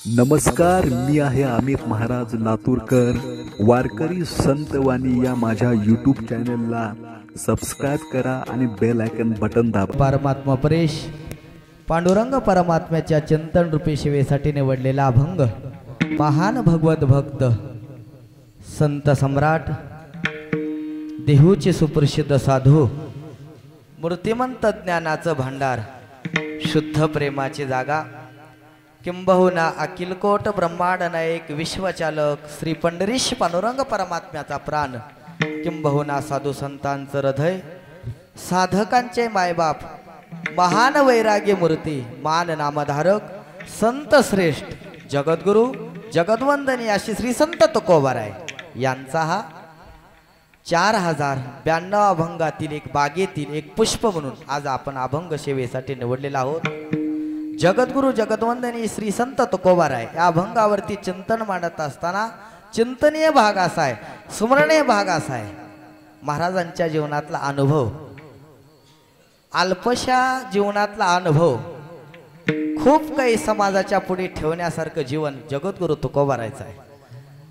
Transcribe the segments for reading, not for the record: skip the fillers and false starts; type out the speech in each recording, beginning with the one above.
नमस्कार, मी आहे अमित महाराज लातूरकर. वारकरी संतवाणी या माझ्या यूट्यूब चॅनलला सबस्क्राइब करा आणि बेल आयकन बटन दाबा. परमात्मा परेश पांडुरंग परमात्म्याच्या चिंतन रूपी सेवेसाठी निवडलेला अभंग महान भगवत भक्त संत सम्राट देहूचे सुप्रसिद्ध साधू मूर्तिमंत ज्ञानाचं भांडार शुद्ध प्रेमाची जागा किंबहुना अखिलकोट ब्रह्मांड नायक विश्वचालक श्री पंढरीश पांडुरंग परमात्म्याचा प्राण किंबहुना साधू संतांचं हृदय साधकांचे मायबाप महान वैराग्य मूर्ती मान नामधारक संत श्रेष्ठ जगद्गुरु जगद्वंदनी अशी श्री संत तुकोबाराय यांचा हा 4092 अभंगातील एक बागेतील एक पुष्प म्हणून आज आपण अभंग सेवेसाठी निवडलेला आहोत. जगद्गुरु जगद्वंदनी श्री संत तुकोबाराय या अभंगावरती चिंतन मांडत असताना चिंतनीय भाग असा आहे, स्मरणीय भाग असा आहे. महाराजांच्या जीवनातला अनुभव, अल्पशा जीवनातला अनुभव, खूप काही समाजाच्या पुढे ठेवण्यासारखं जीवन जगद्गुरु तुकोबारायचं आहे.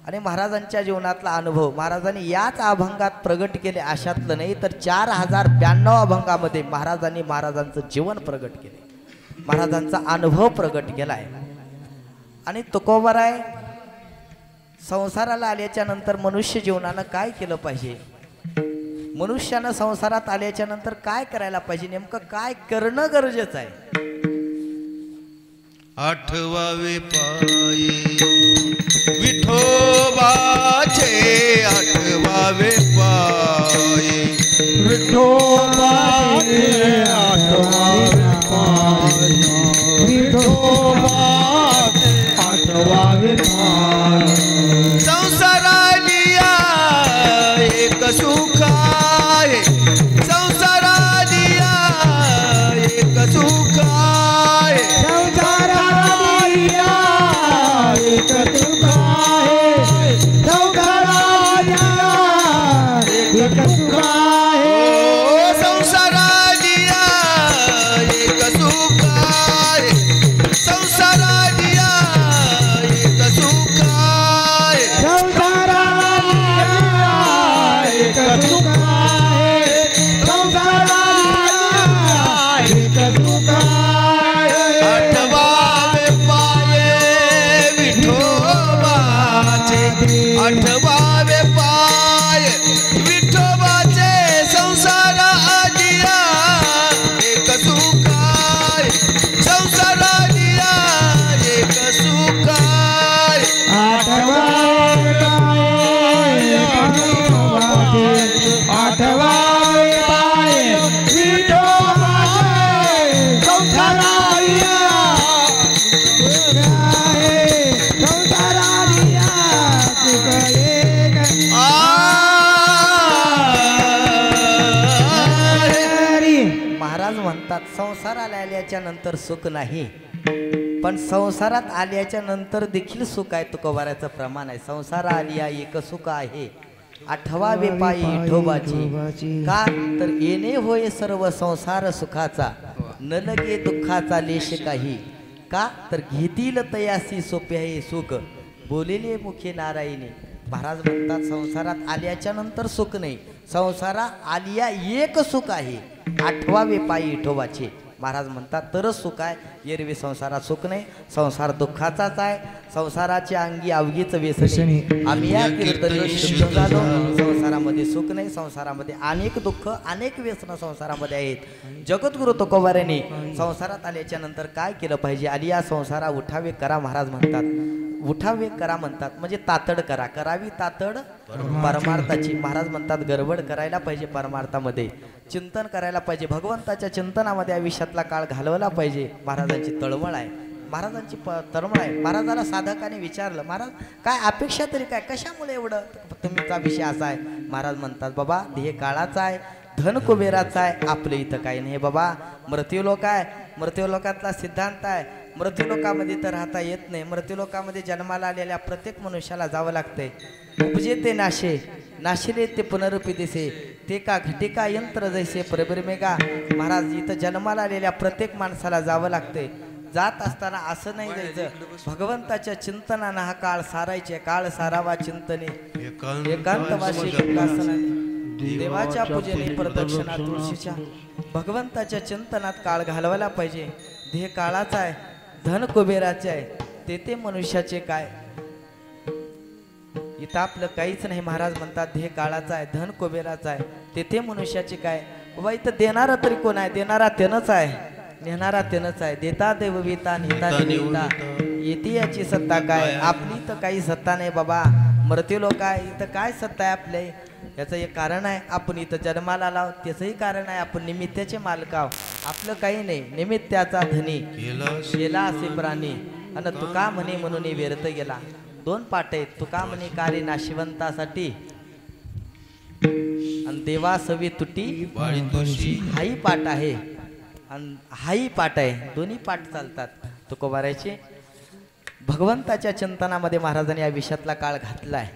आणि महाराजांच्या जीवनातला अनुभव महाराजांनी याच अभंगात प्रगट केले अशातलं नाही तर 4092 अभंगामध्ये महाराजांनी महाराजांचं जीवन प्रगट केले, महाराजांचा अनुभव प्रगट केलाय. आणि तुकोबाराय संसाराला आल्याच्या नंतर मनुष्य जीवनानं काय केलं पाहिजे, मनुष्यानं संसारात आल्याच्या नंतर काय करायला पाहिजे, नेमकं काय करणं गरजेचं आहे. आठवावे पायी विठोबाचे आठवावे पायी विठोबाचे आठवावे पायी विठोबाचे आठवावे पायी संसारालिया एक सुख आहे, संसारालिया एक सुख आहे, संसारालिया एक सुख आहे, संसारालिया एक सुख आहे, संसारालिया एक सुख आहे, संसारालिया एक सुख आहे, संसारालिया एक सुख आहे, संसारालिया एक सुख आहे. आठवावे पाये विठोबाचे, आठवावे पाय विठोबाचे, संसार आलिया एक सुख आहे, संसार आलिया एक सुख आहे. आठवावे पाये विठोबाचे, आठवावे पाये विठोबाचे, संसारालिया सुख आहे, संसारालिया सुख एक आहे. महाराज म्हणतात संसाराला आल्याच्या नंतर सुख नाही, पण संसारात आल्याच्या नंतर देखील सुख आहे. तुकोबाराचं प्रमाण आहे. संसार आलिया एक सुख आहे, आठवावे पायी विठोबाची. का तर येणे होय सर्व संसार सुखाचा, न लगे दुःखाचा लेश काही. का तर घेतील तयासी सोपे आहे सुख, बोलेले मुखे नारायणी. महाराज म्हणतात संसारात आल्याच्या नंतर सुख नाही, संसारा आलिया एक सुख आहे, आठवावे पायी विठोबाचे. महाराज म्हणतात तरच सुख आहे, एरवी संसारात सुख नाही, संसार दुःखाचाच आहे. संसाराच्या अंगी अवघीच व्यसनी आम्ही या कीर्तनी शुद्ध झालो. संसारामध्ये सुख नाही, संसारामध्ये अनेक दुःख अनेक व्यसन संसारामध्ये आहेत. जगद्गुरु तुकोबारायांनी संसारात आल्याच्या नंतर काय केलं पाहिजे, आलिया संसारा उठावे करा. महाराज म्हणतात उठावे करा म्हणतात म्हणजे तातड करा, करावी तातड परमार्थाची. महाराज म्हणतात गडबड करायला पाहिजे, परमार्थामध्ये चिंतन करायला पाहिजे, भगवंताच्या चिंतनामध्ये आयुष्यातला काळ घालवला पाहिजे. महाराजांची तळमळ आहे, महाराजांची तळमळ आहे. महाराजाला साधकाने विचारलं महाराज काय अपेक्षा तरी काय, कशामुळे एवढं तुमचा विषय असा आहे. महाराज म्हणतात बाबा ध्येय काळाचा आहे, धन कुबेराचा आहे, आपलं इथं काही नाही बाबा. मृत्यूलोक आहे, मृत्यूलोकातला सिद्धांत आहे, मृत्यूलोकामध्ये तर राहता येत नाही. मृत्यूलोकामध्ये जन्माला आलेल्या प्रत्येक मनुष्याला जावं लागतंय. उपजे ते नाशे, नाशिले ते पुनरुपी दिसे, ते का घटिका यंत्र जैसे परब्रह्मेगा. महाराज इथं जन्माला आलेल्या प्रत्येक माणसाला जावं लागतंय. जात असताना असं नाही जायचं, भगवंताच्या चिंतनानं हा काळ सारायचे. काळ सारावा चिंतने एकांतवासी गंगासनाने, देवाच्या पूजेने प्रदक्षिणा तुळशीच्या, भगवंताच्या चिंतनात काळ घालवायला पाहिजे. देह काळाचा आहे, धन कुबेराचे आहे, ते मनुष्याचे काय. इथं आपलं काहीच नाही. महाराज म्हणतात देह काळाचा आहे, धन कुबेराचा आहे, ते मनुष्याचे काय. बाबा इथं देणारा तरी कोण आहे? देणारा त्यानंच आहे, नेणारा त्यानंच आहे. देता देवविता नेता नेता, येते याची सत्ता काय. आपली तर काही सत्ता नाही बाबा. मरते लोक आहे, इथं काय सत्ता आहे आपल्या. याचं एक कारण आहे, आपण इथं जन्माला आलो, त्याचंही कारण आहे, आपण निमित्ताचे मालक आहोत. आपलं काही नाही, निमित्ताचा धनी गेला असे प्राणी. आणि तुका म्हणे म्हणून व्यर्थ गेला. दोन पाठ आहेत. तुका म्हणे कार्य नाशिवंतासाठी आणि देवा सवी तुटी हाही पाठ आहे आणि हाही पाठ आहे. दोन्ही पाठ चालतात तुकोबारायचे. भगवंताच्या चिंतनामध्ये महाराजांनी या विषयातला काळ घातलाय.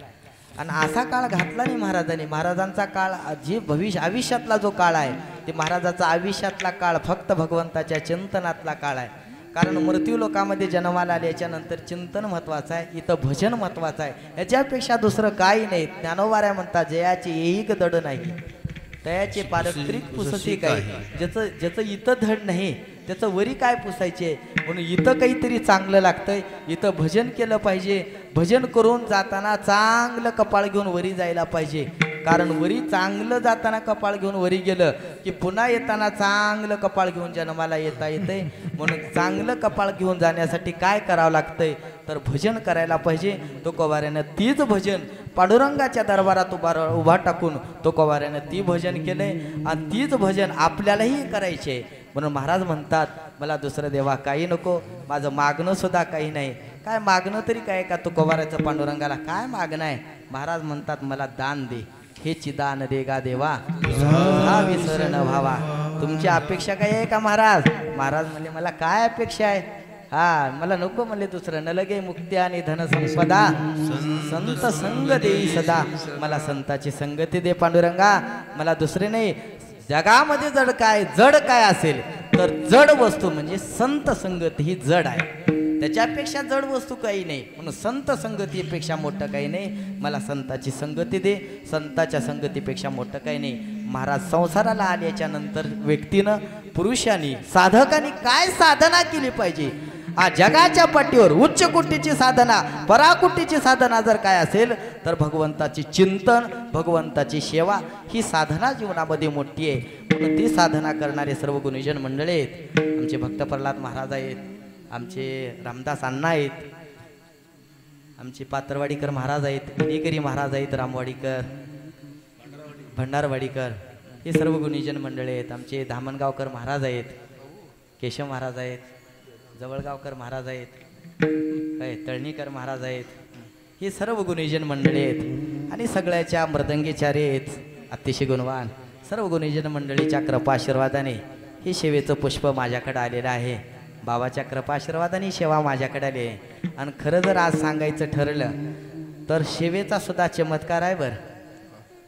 आणि असा काळ घातला नाही महाराजांनी. महाराजांचा काळ जे आयुष्यातला जो काळ आहे, ते महाराजाचा आयुष्यातला काळ फक्त भगवंताच्या चिंतनातला काळ आहे. कारण मृत्यू लोकामध्ये जन्माला आल्याच्या नंतर चिंतन महत्वाचं आहे, इथं भजन महत्वाचं आहे. याच्यापेक्षा दुसरं काही नाही. ज्ञानोबाऱ्या म्हणतात जयाचे येईक दड नाही, तयाचे पारत्रिक पुसती काय. ज्याचं इथं धड नाही त्याचं वरी काय पुसायचे. म्हणून इथं काहीतरी चांगलं लागतंय, इथं भजन केलं पाहिजे. भजन करून जाताना चांगलं कपाळ घेऊन वरी जायला पाहिजे. कारण वरी चांगलं जाताना कपाळ घेऊन वरी गेलं की पुन्हा येताना चांगलं कपाळ घेऊन जन्माला येता येते. म्हणून चांगलं कपाळ घेऊन जाण्यासाठी काय करावं लागतंय तर भजन करायला पाहिजे. तुकोबाऱ्यानं तीच भजन पांडुरंगाच्या दरबारात उभा टाकून तुकोबाऱ्यानं ती भजन केलंय आणि तीच भजन आपल्यालाही करायचे. म्हणून महाराज म्हणतात मला दुसरं देवा काही नको, माझं मागणं सुद्धा काही नाही. काय मागणं तरी काय का तुकोबाऱ्याचं पांडुरंगाला काय मागणं आहे. महाराज म्हणतात मला दान दे, हे चिदान दे गा देवा, हा विसर न व्हावा. तुमची अपेक्षा काय आहे का महाराज. महाराज म्हणले मला काय अपेक्षा आहे. हा मला नको म्हणले दुसरं. न लगे मुक्ती आणि धन संपदा, संत संग देई सदा. मला संताची संगती दे पांडुरंगा, मला दुसरे नाही. जगामध्ये जड काय असेल तर जड वस्तू म्हणजे संत संगती ही जड आहे. त्याच्यापेक्षा जड वस्तू काही नाही. म्हणून संत संगतीपेक्षा मोठं काही नाही. मला संताची संगती दे, संताच्या संगतीपेक्षा मोठं काही नाही. महाराज संसाराला आल्याच्या नंतर व्यक्तीनं पुरुषांनी साधकांनी काय साधना केली पाहिजे. जगाच्या पाठीवर उच्च कोटीची साधना, पराकुटीची साधना जर काय असेल तर भगवंताची चिंतन, भगवंताची सेवा ही साधना जीवनामध्ये मोठी आहे. म्हणून ती साधना करणारे सर्व गुणीजन मंडळी आहेत. आमचे भक्त प्रल्हाद महाराज आहेत, आमचे रामदास अण्णा आहेत, आमचे पात्रवाडीकर महाराज आहेत, विनेकरी महाराज आहेत, रामवाडीकर, भंडारवाडीकर, हे सर्व गुणीजन मंडळी आहेत. आमचे धामणगावकर महाराज आहेत, केशव महाराज आहेत, जवळगावकर महाराज आहेत, काय तळणीकर महाराज आहेत. हे सर्व गुणीजन मंडळी आहेत आणि सगळ्याच्या मृदंगीचार्य आहेत, अतिशय गुणवान. सर्व गुणीजन मंडळीच्या कृपाशीर्वादाने हे सेवेचं पुष्प माझ्याकडे आलेलं आहे. बाबाच्या कृपाशीर्वादाने सेवा माझ्याकडे आली आहे. आणि खरं जर आज सांगायचं ठरलं तर सेवेचा सुद्धा चमत्कार आहे. बरं,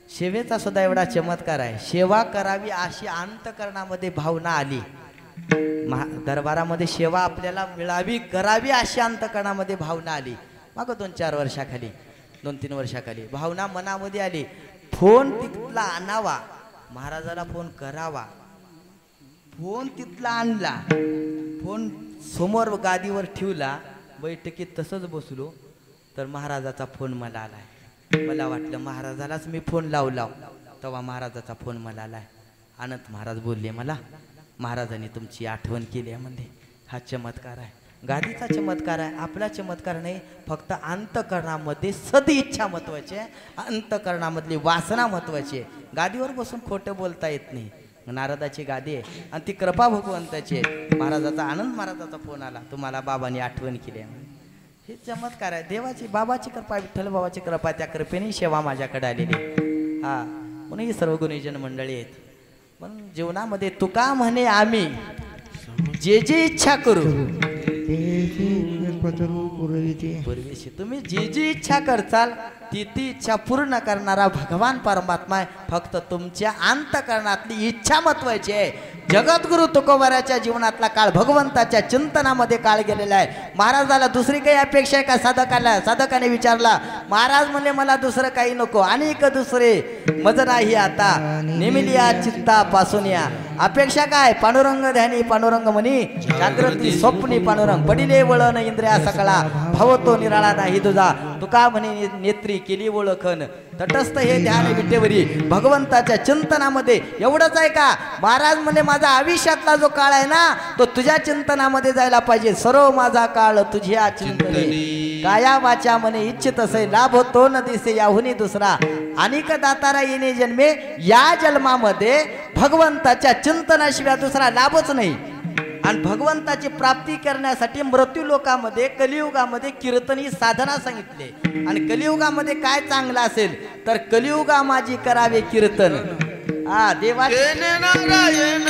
सेवेचा सुद्धा एवढा चमत्कार आहे. सेवा करावी अशी अंतकरणामध्ये भावना आली. दरबारामध्ये सेवा आपल्याला मिळावी, करावी अशी अंतकरणामध्ये भावना आली. मागं 2-4 वर्षाखाली, 2-3 वर्षाखाली भावना मनामध्ये आली. फोन तिथला आणावा, महाराजाला फोन करावा. फोन तिथला आणला, फोन समोर गादीवर ठेवला, बैठकीत तसंच बसलो तर महाराजाचा फोन मला आलाय. मला वाटलं महाराजालाच मी फोन लावला, तेव्हा महाराजाचा फोन मला आलाय. अनंत महाराज बोलले मला, महाराजांनी तुमची आठवण केली आहे म्हणजे. हा चमत्कार आहे, गादीचा चमत्कार आहे, आपला चमत्कार नाही. फक्त अंतकरणामध्ये सदिच्छा महत्वाची आहे, अंतकरणामधली वासना महत्वाची आहे. गादीवर बसून खोटं बोलता येत नाही. नारदाची गादी आहे आणि ती कृपा भगवंताची आहे. महाराजाचा आनंद महाराजाचा फोन आला, तुम्हाला बाबांनी आठवण केली आहे. हे चमत्कार आहे, देवाची बाबाची कृपा, विठ्ठल बाबाची कृपा, त्या कृपेने सेवा माझ्याकडे आलेली. हा म्हणून ही सर्व गुणीजन मंडळी आहेत. पण जीवनामध्ये तुका म्हणे आम्ही जे जे इच्छा करू पूर्वीशी, तुम्ही जी जी इच्छा करचाल ती ती इच्छा पूर्ण करणारा भगवान परमात्मा आहे. फक्त तुमच्या अंतकरणातली इच्छा महत्वाची आहे. जगद्गुरु तुकोबाराच्या जीवनातला काळ भगवंताच्या चिंतनामध्ये काळ गेलेला आहे. महाराजाला दुसरी काही अपेक्षा आहे का? साधकाने विचारला. महाराज म्हणले मला दुसरं काही नको, अनेक दुसरे मज नाही आता, निमिलिया चित्तापासून या. अपेक्षा काय? पांडुरंग ध्यानी पांडुरंग म्हणी, जागृती स्वप्नी पांडुरंग, पडिले वळण इंद्रिया सकळा, भवतो निराळा नाही तुझा, तुका म्हणे नेत्री केली ओळखन. तटस्थ हे ध्यान विटेवरी, भगवंताच्या चिंतनामध्ये. एवढंच आहे का? महाराज म्हणले माझा आयुष्यातला जो काळ आहे ना तो तुझ्या चिंतनामध्ये जायला पाहिजे. सर्व माझा काळ तुझ्या चिंतने, काया वाचा म्हणे इच्छित असे, लाभ होतो न दिसे याहुनी दुसरा, अनेक दातारा येणे जन्मे, या जन्मामध्ये भगवंताच्या चिंतनाशिवाय दुसरा लाभच नाही. आणि भगवंताची प्राप्ती करण्यासाठी मृत्यू लोकामध्ये कलियुगामध्ये कीर्तन ही साधना सांगितले. आणि कलियुगामध्ये काय चांगलं असेल तर कलियुगा माझी करावे कीर्तन. हा देवा नारायण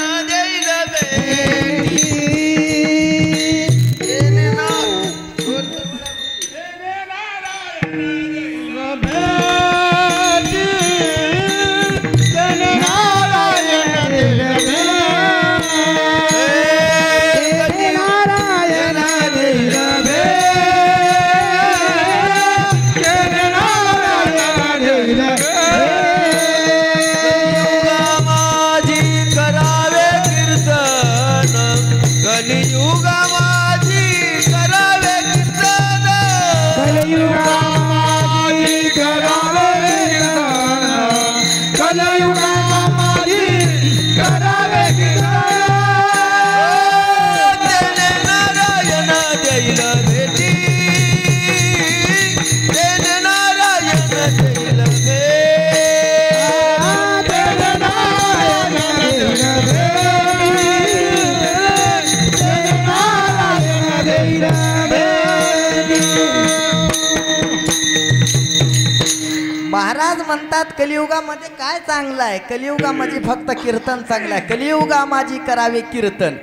महाराज म्हणतात कलियुगामध्ये काय चांगलं आहे? कलियुगामध्ये फक्त कीर्तन चांगलं आहे. कलियुगा माझी करावे कीर्तन.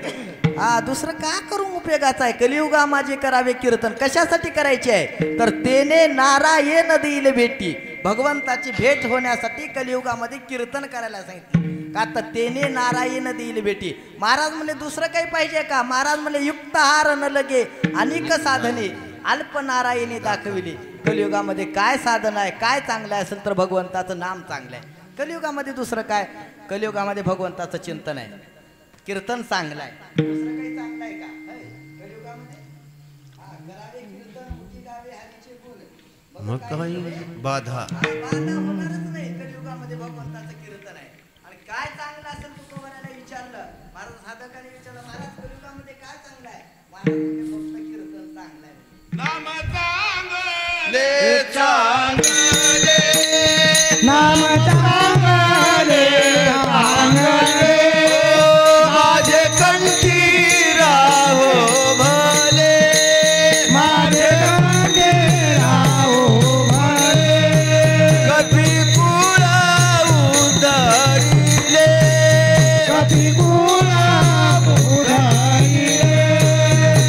हा दुसरं का करून उपयोगाचं आहे? कलियुगा माझी करावे कीर्तन कशासाठी करायचे आहे तर तेने नारायण देईल भेटी, भगवंताची भेट होण्यासाठी कलियुगामध्ये कीर्तन करायला सांगितले. का तर तेने नारायण देईल भेटी. महाराज म्हणले दुसरं काही पाहिजे का? महाराज म्हणले युक्त हार न लगे अनेक साधने, अल्प नारायणी दाखविली. कलियुगामध्ये काय साधन आहे? काय चांगलं असेल तर भगवंताचं नाम चांगलं आहे. कलियुगामध्ये दुसरं काय? कलियुगामध्ये भगवंताचं चिंतन आहे, कीर्तन चांगलं आहे. दुसरं काही चांगलं आहे का? कलियुगामध्ये करावे कीर्तन, मुठी गावे हरीचे बोल, मग काही बाधा होणारच नाही. कलियुगामध्ये भगवंताचं कीर्तन आहे. आणि काय चांगलं असेल तुकोबाराला विचारलं, महाराज साधकाने विचारलं महाराज कलियुगामध्ये काय चांगलं आहे? महाराज म्हणजे फक्त कीर्तन चांगलं आहे. नाम चांगले चांगले, नाम चांगले चांगले, माझे कंठी राहो भले, माझे कंठी राहो भले, कभी कुळा उधरिले, कधी गुलाब उधळले,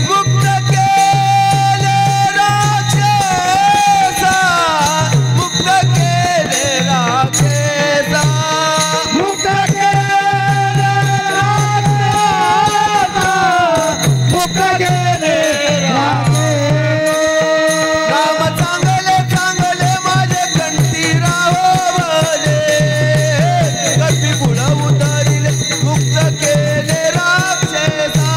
मुक्त केले राक्षसा, मुक्त केले राक्षसा, मुक्त केले राक्षसा, मुक्त केले राक्षसा. नाम चांगले चांगले माझे कंठी राहो भले, कधी कुळ उतरिले, मुक्त केले राक्षसा.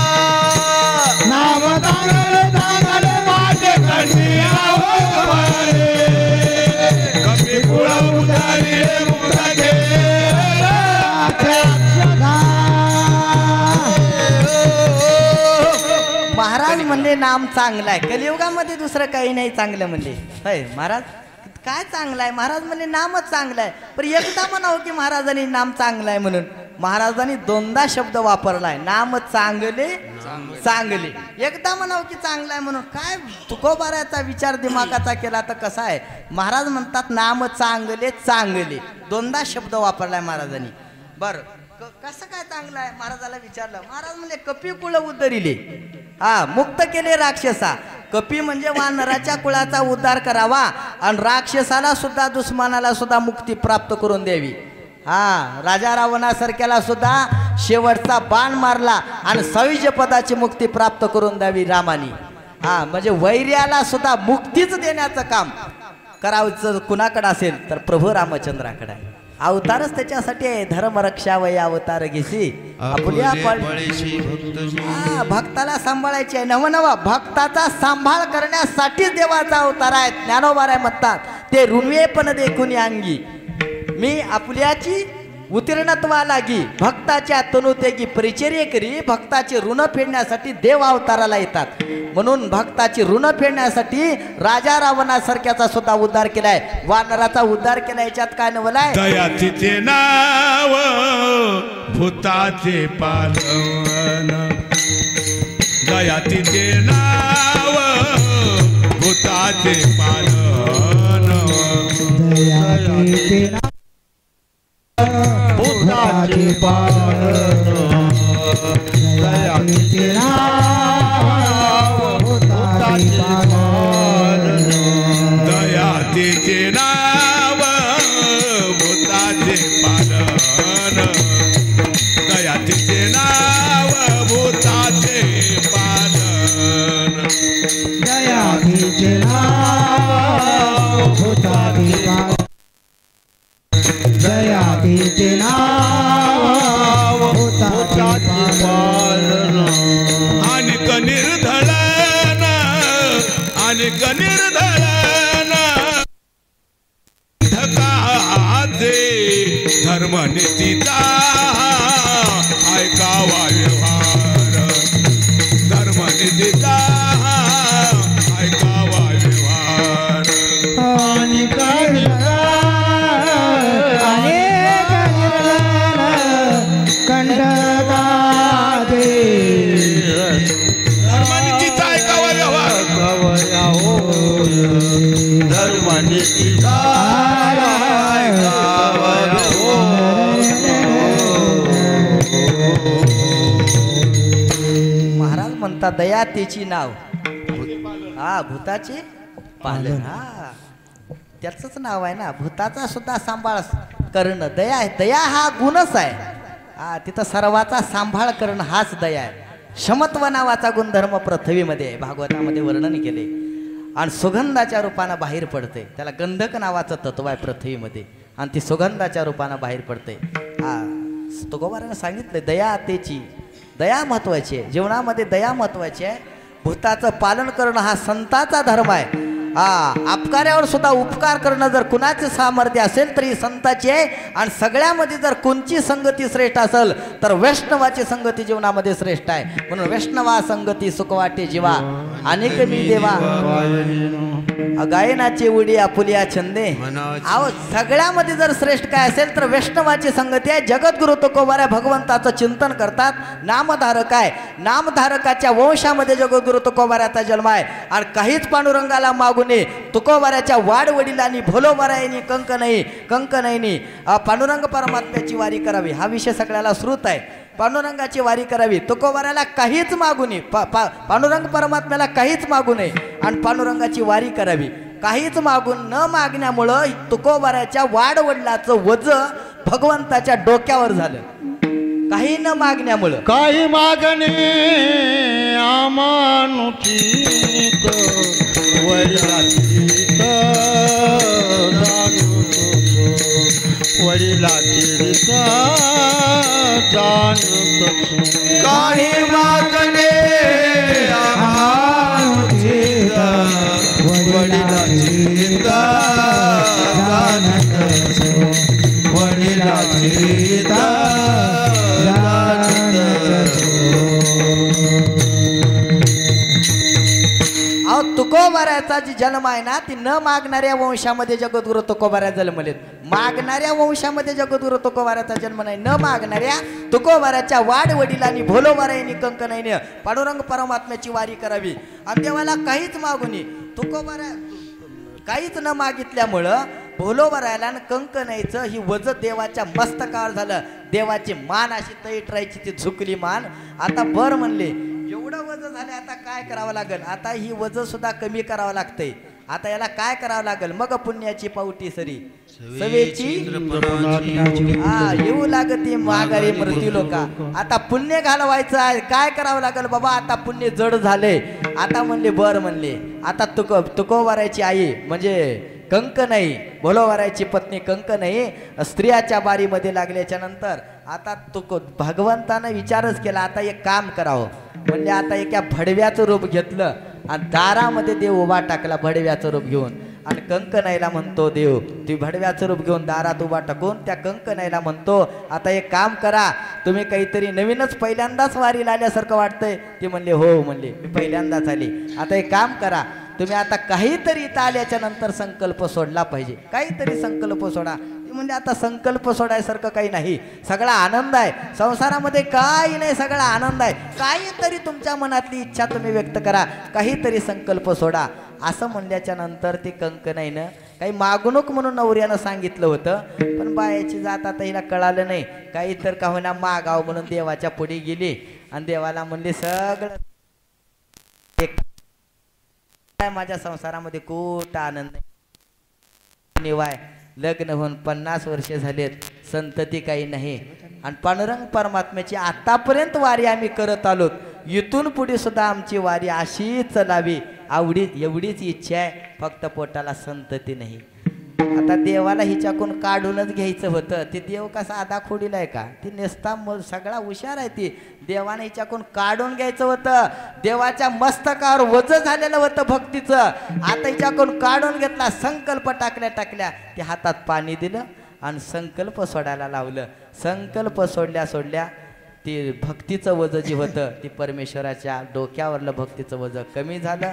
नाम चांगले चांगले माझे कंठी राहो भले, कधी कुळ उधळले, मुक्त केले राक्षसा. महाराज म्हणले नाम चांगलं आहे. कलियुगामध्ये दुसरं काही नाही चांगलं म्हणले. होय महाराज काय चांगलं आहे? महाराज म्हणले नामच चांगलं आहे. पण एकदा म्हणावं की महाराजांनी नाम चांगलं आहे म्हणून. महाराजांनी दोनदा शब्द वापरलाय, नाम चांगले चांगले. एकदा म्हणावं की चांगलं आहे म्हणून. काय तुकोबाराचा विचार दिमागाचा केला तर कसा आहे? महाराज म्हणतात नाम चांगले चांगले, दोनदा शब्द वापरलाय महाराजांनी. बरं कसं काय चांगलं आहे? महाराजाला विचारलं. महाराज म्हणले कपी कुळ उद्धरिले, हा मुक्त केले राक्षसा. कपी म्हणजे वानराच्या कुळाचा उद्धार करावा आणि राक्षसाला सुद्धा, दुश्मनाला सुद्धा मुक्ती प्राप्त करून द्यावी. हा राजा रावणासारख्याला सुद्धा शेवटचा बाण मारला आणि सविज पदाची मुक्ती प्राप्त करून द्यावी रामानी. हा म्हणजे वैर्याला सुद्धा मुक्तीच देण्याचं काम करावचं कुणाकडे असेल तर प्रभू रामचंद्राकडे आहे. अवतारच त्याच्यासाठी आहे. धर्म रक्षा वय अवतार घेशी आपल्या भक्ताला सांभाळायची आहे. नवनवा भक्ताचा सांभाळ करण्यासाठीच देवाचा अवतार आहे. ज्ञानोबाराय म्हणतात ते ऋणवे पण देखुनी अंगी मी आपल्याची उत्तीर्णत्वा लागी भक्ताच्या तनुतेगी परिचर्य करी. भक्ताचे ऋण फेडण्यासाठी देव अवताराला येतात. म्हणून भक्ताची ऋण फेडण्यासाठी राजा रावणासारख्याचा सुद्धा उद्धार केलाय. वानराचा उद्धार केलाय. याच्यात काय नवलाय दयातीचे नाव भूताचे पालन. दयातीचे नाव भूताचे पालन. दयातीचे नाव भूताचे पालन. दयातीचे नाव भूताचे पालन. दयातीचे नाव भूताचे पालन. दयातीचे नाव भूताचे पालन. दयातीचे नाव भूताचे पालन. दयातीचे नाव भूताचे पालन. अनेक निर्धलन अनेक निर्धलन धकाचे धर्मनीतीचा ऐकावा व्यवहार. धर्मनीतीचा ऐकावा व्यवहार. अनेक धर्मनीतीचा ऐकावा व्यवहार. धर्मनीतीचा ऐकावा महाराज म्हणतात दया त्याची नाव हा भूताचे पालन. हा त्याचंच नाव आहे ना. भूताचा सुद्धा सांभाळ करणं दया आहे. दया हा गुणच आहे. हा तिथं सर्वाचा सांभाळ करणं हाच दया आहे. क्षमत्व नावाचा गुणधर्म पृथ्वीमध्ये आहे. भागवतामध्ये वर्णन केले आणि सुगंधाच्या रूपानं बाहेर पडते. त्याला गंधक नावाचं तत्व आहे पृथ्वीमध्ये आणि ती सुगंधाच्या रूपानं बाहेर पडते. हा तुकोबारानं सांगितलं दया त्याची. दया महत्वाची आहे. जीवनामध्ये दया महत्वाची आहे. भूताचं पालन करणं हा संताचा धर्म आहे. हा अपकार्यावर सुद्धा उपकार करणं जर कुणाचे सामर्थ्य असेल तरी संताची आहे. आणि सगळ्यामध्ये जर कोणची संगती श्रेष्ठ असेल तर वैष्णवाची संगती जीवनामध्ये श्रेष्ठ आहे. म्हणून वैष्णवा संगती सुख वाटे जीवा अनेक मी देवा गायनाची उडी आपुलिया छंदे. अहो सगळ्यामध्ये जर श्रेष्ठ काय असेल तर वैष्णवाची संगती आहे. जगद्गुरु तुकोबारा भगवंताचं चिंतन करतात. नामधारक आहे. नामधारकाच्या वंशामध्ये जगद्गुरु तुकोबाराचा जन्म आहे. आणि काहीच पांडुरंगाला मागून तुकोबाराच्या वाडवडिलांनी भोलोबारायांनी कंक नाही पांडुरंग परमात्म्याची वारी करावी. हा विषय सगळ्याला श्रुत आहे. पांडुरंगाची वारी करावी. तुकोबाराला काहीच मागू नये. पांडुरंग परमात्म्याला काहीच मागू नये आणि पांडुरंगाची वारी करावी. काहीच मागून न मागण्यामुळं तुकोबाराच्या वाडवडिलाचं वज भगवंताच्या डोक्यावर झालं. काही न मागण्यामुळं. काही मागणे अमानुषिक वडिलाची वडिलाची काही मागणे अमानुषिक वडिलाची वडिलाची तुकोबाराचा जी जन्म आहे ना ती न मागणाऱ्या वंशामध्ये जगद्गुरु तुकोबारा जन्मलेत. मागणाऱ्या वंशामध्ये जगद्गुरु तुकोबाराचा जन्म नाही. न मागणाऱ्या तुकोबाराच्या वाडवडिलांनी भोलोबारायांनी कंक नाही पांडुरंग परमात्म्याची वारी करावी. आणि देवाला काहीच मागू नये. तुकोबारा काहीच न मागितल्यामुळं भोलोबारायला कंक नाहीचं ही वज देवाच्या मस्तकावर झालं. देवाची मान अशी तैट राहायची ती झुकली मान. आता बर म्हणले एवढं वज झाले आता काय करावं लागेल. आता ही वज सुद्धा कमी करावं लागतंय. आता याला काय करावं लागेल मग पुण्याची पावटी सरी सवेची हा येऊ लागती माघारी मृत्यू लोका. आता पुण्य घालवायचं आहे काय करावं लागेल बाबा आता पुण्य जड झाले. आता म्हणले बर म्हणले आता तुकोबारायची आई म्हणजे कंक नाही भोलोबारायची पत्नी कंक नाही स्त्रियाच्या बारीमध्ये लागल्याच्या नंतर आता भगवंतानं विचारच केला आता एक काम करावं म्हणजे आता एका भडव्याचं रूप घेतलं आणि दारामध्ये देव उभा टाकला भडव्याचं रूप घेऊन आणि कंकनाईला म्हणतो देव ती भडव्याचं रूप घेऊन दारात उभा टाकून त्या कंकनाईला म्हणतो आता एक काम करा तुम्ही काहीतरी नवीनच पहिल्यांदाच वारीला आल्यासारखं वाटतंय. ते म्हणले हो म्हणले मी पहिल्यांदाच आले. आता एक काम करा तुम्ही आता काहीतरी इथं आल्याच्या नंतर संकल्प सोडला पाहिजे काहीतरी संकल्प सोडा. म्हणजे आता संकल्प सोडायसारखं काही नाही सगळा आनंद आहे संसारामध्ये काही नाही सगळा आनंद आहे. काहीतरी तुमच्या मनातली इच्छा तुम्ही व्यक्त करा काहीतरी संकल्प सोडा असं म्हणल्याच्या नंतर ते कंकनाईनं काही मागणूक म्हणून नवऱ्यानं सांगितलं होतं पण बायाची जात आता हिला कळालं नाही काही तर का होईना मागाव म्हणून देवाच्या पुढे गेली आणि देवाला म्हणले सगळं माझ्या संसारामध्ये खूप आनंद नाही निवाय लग्न होऊन 50 वर्षे झालेत संतती काही नाही आणि पांडुरंग परमात्म्याची आतापर्यंत वारी आम्ही करत आलोत इथून पुढे सुद्धा आमची वारी अशीच चलावी एवढीच इच्छा आहे फक्त पोटाला संतती नाही. आता देवाला हिच्याकून काढूनच घ्यायचं होतं ते देव कसा आधा खोडीला आहे का ती नेसता सगळा हुशार आहे ती देवाने हिच्याकून काढून घ्यायचं होतं देवाच्या मस्तकावर वज झालेलं होतं भक्तीचं आता हिच्याकून काढून घेतला संकल्प टाकल्या ते हातात पाणी दिलं आणि संकल्प सोडायला लावलं. संकल्प सोडल्या ती भक्तीचं वज जे होतं ती परमेश्वराच्या डोक्यावरलं भक्तीचं वज कमी झालं.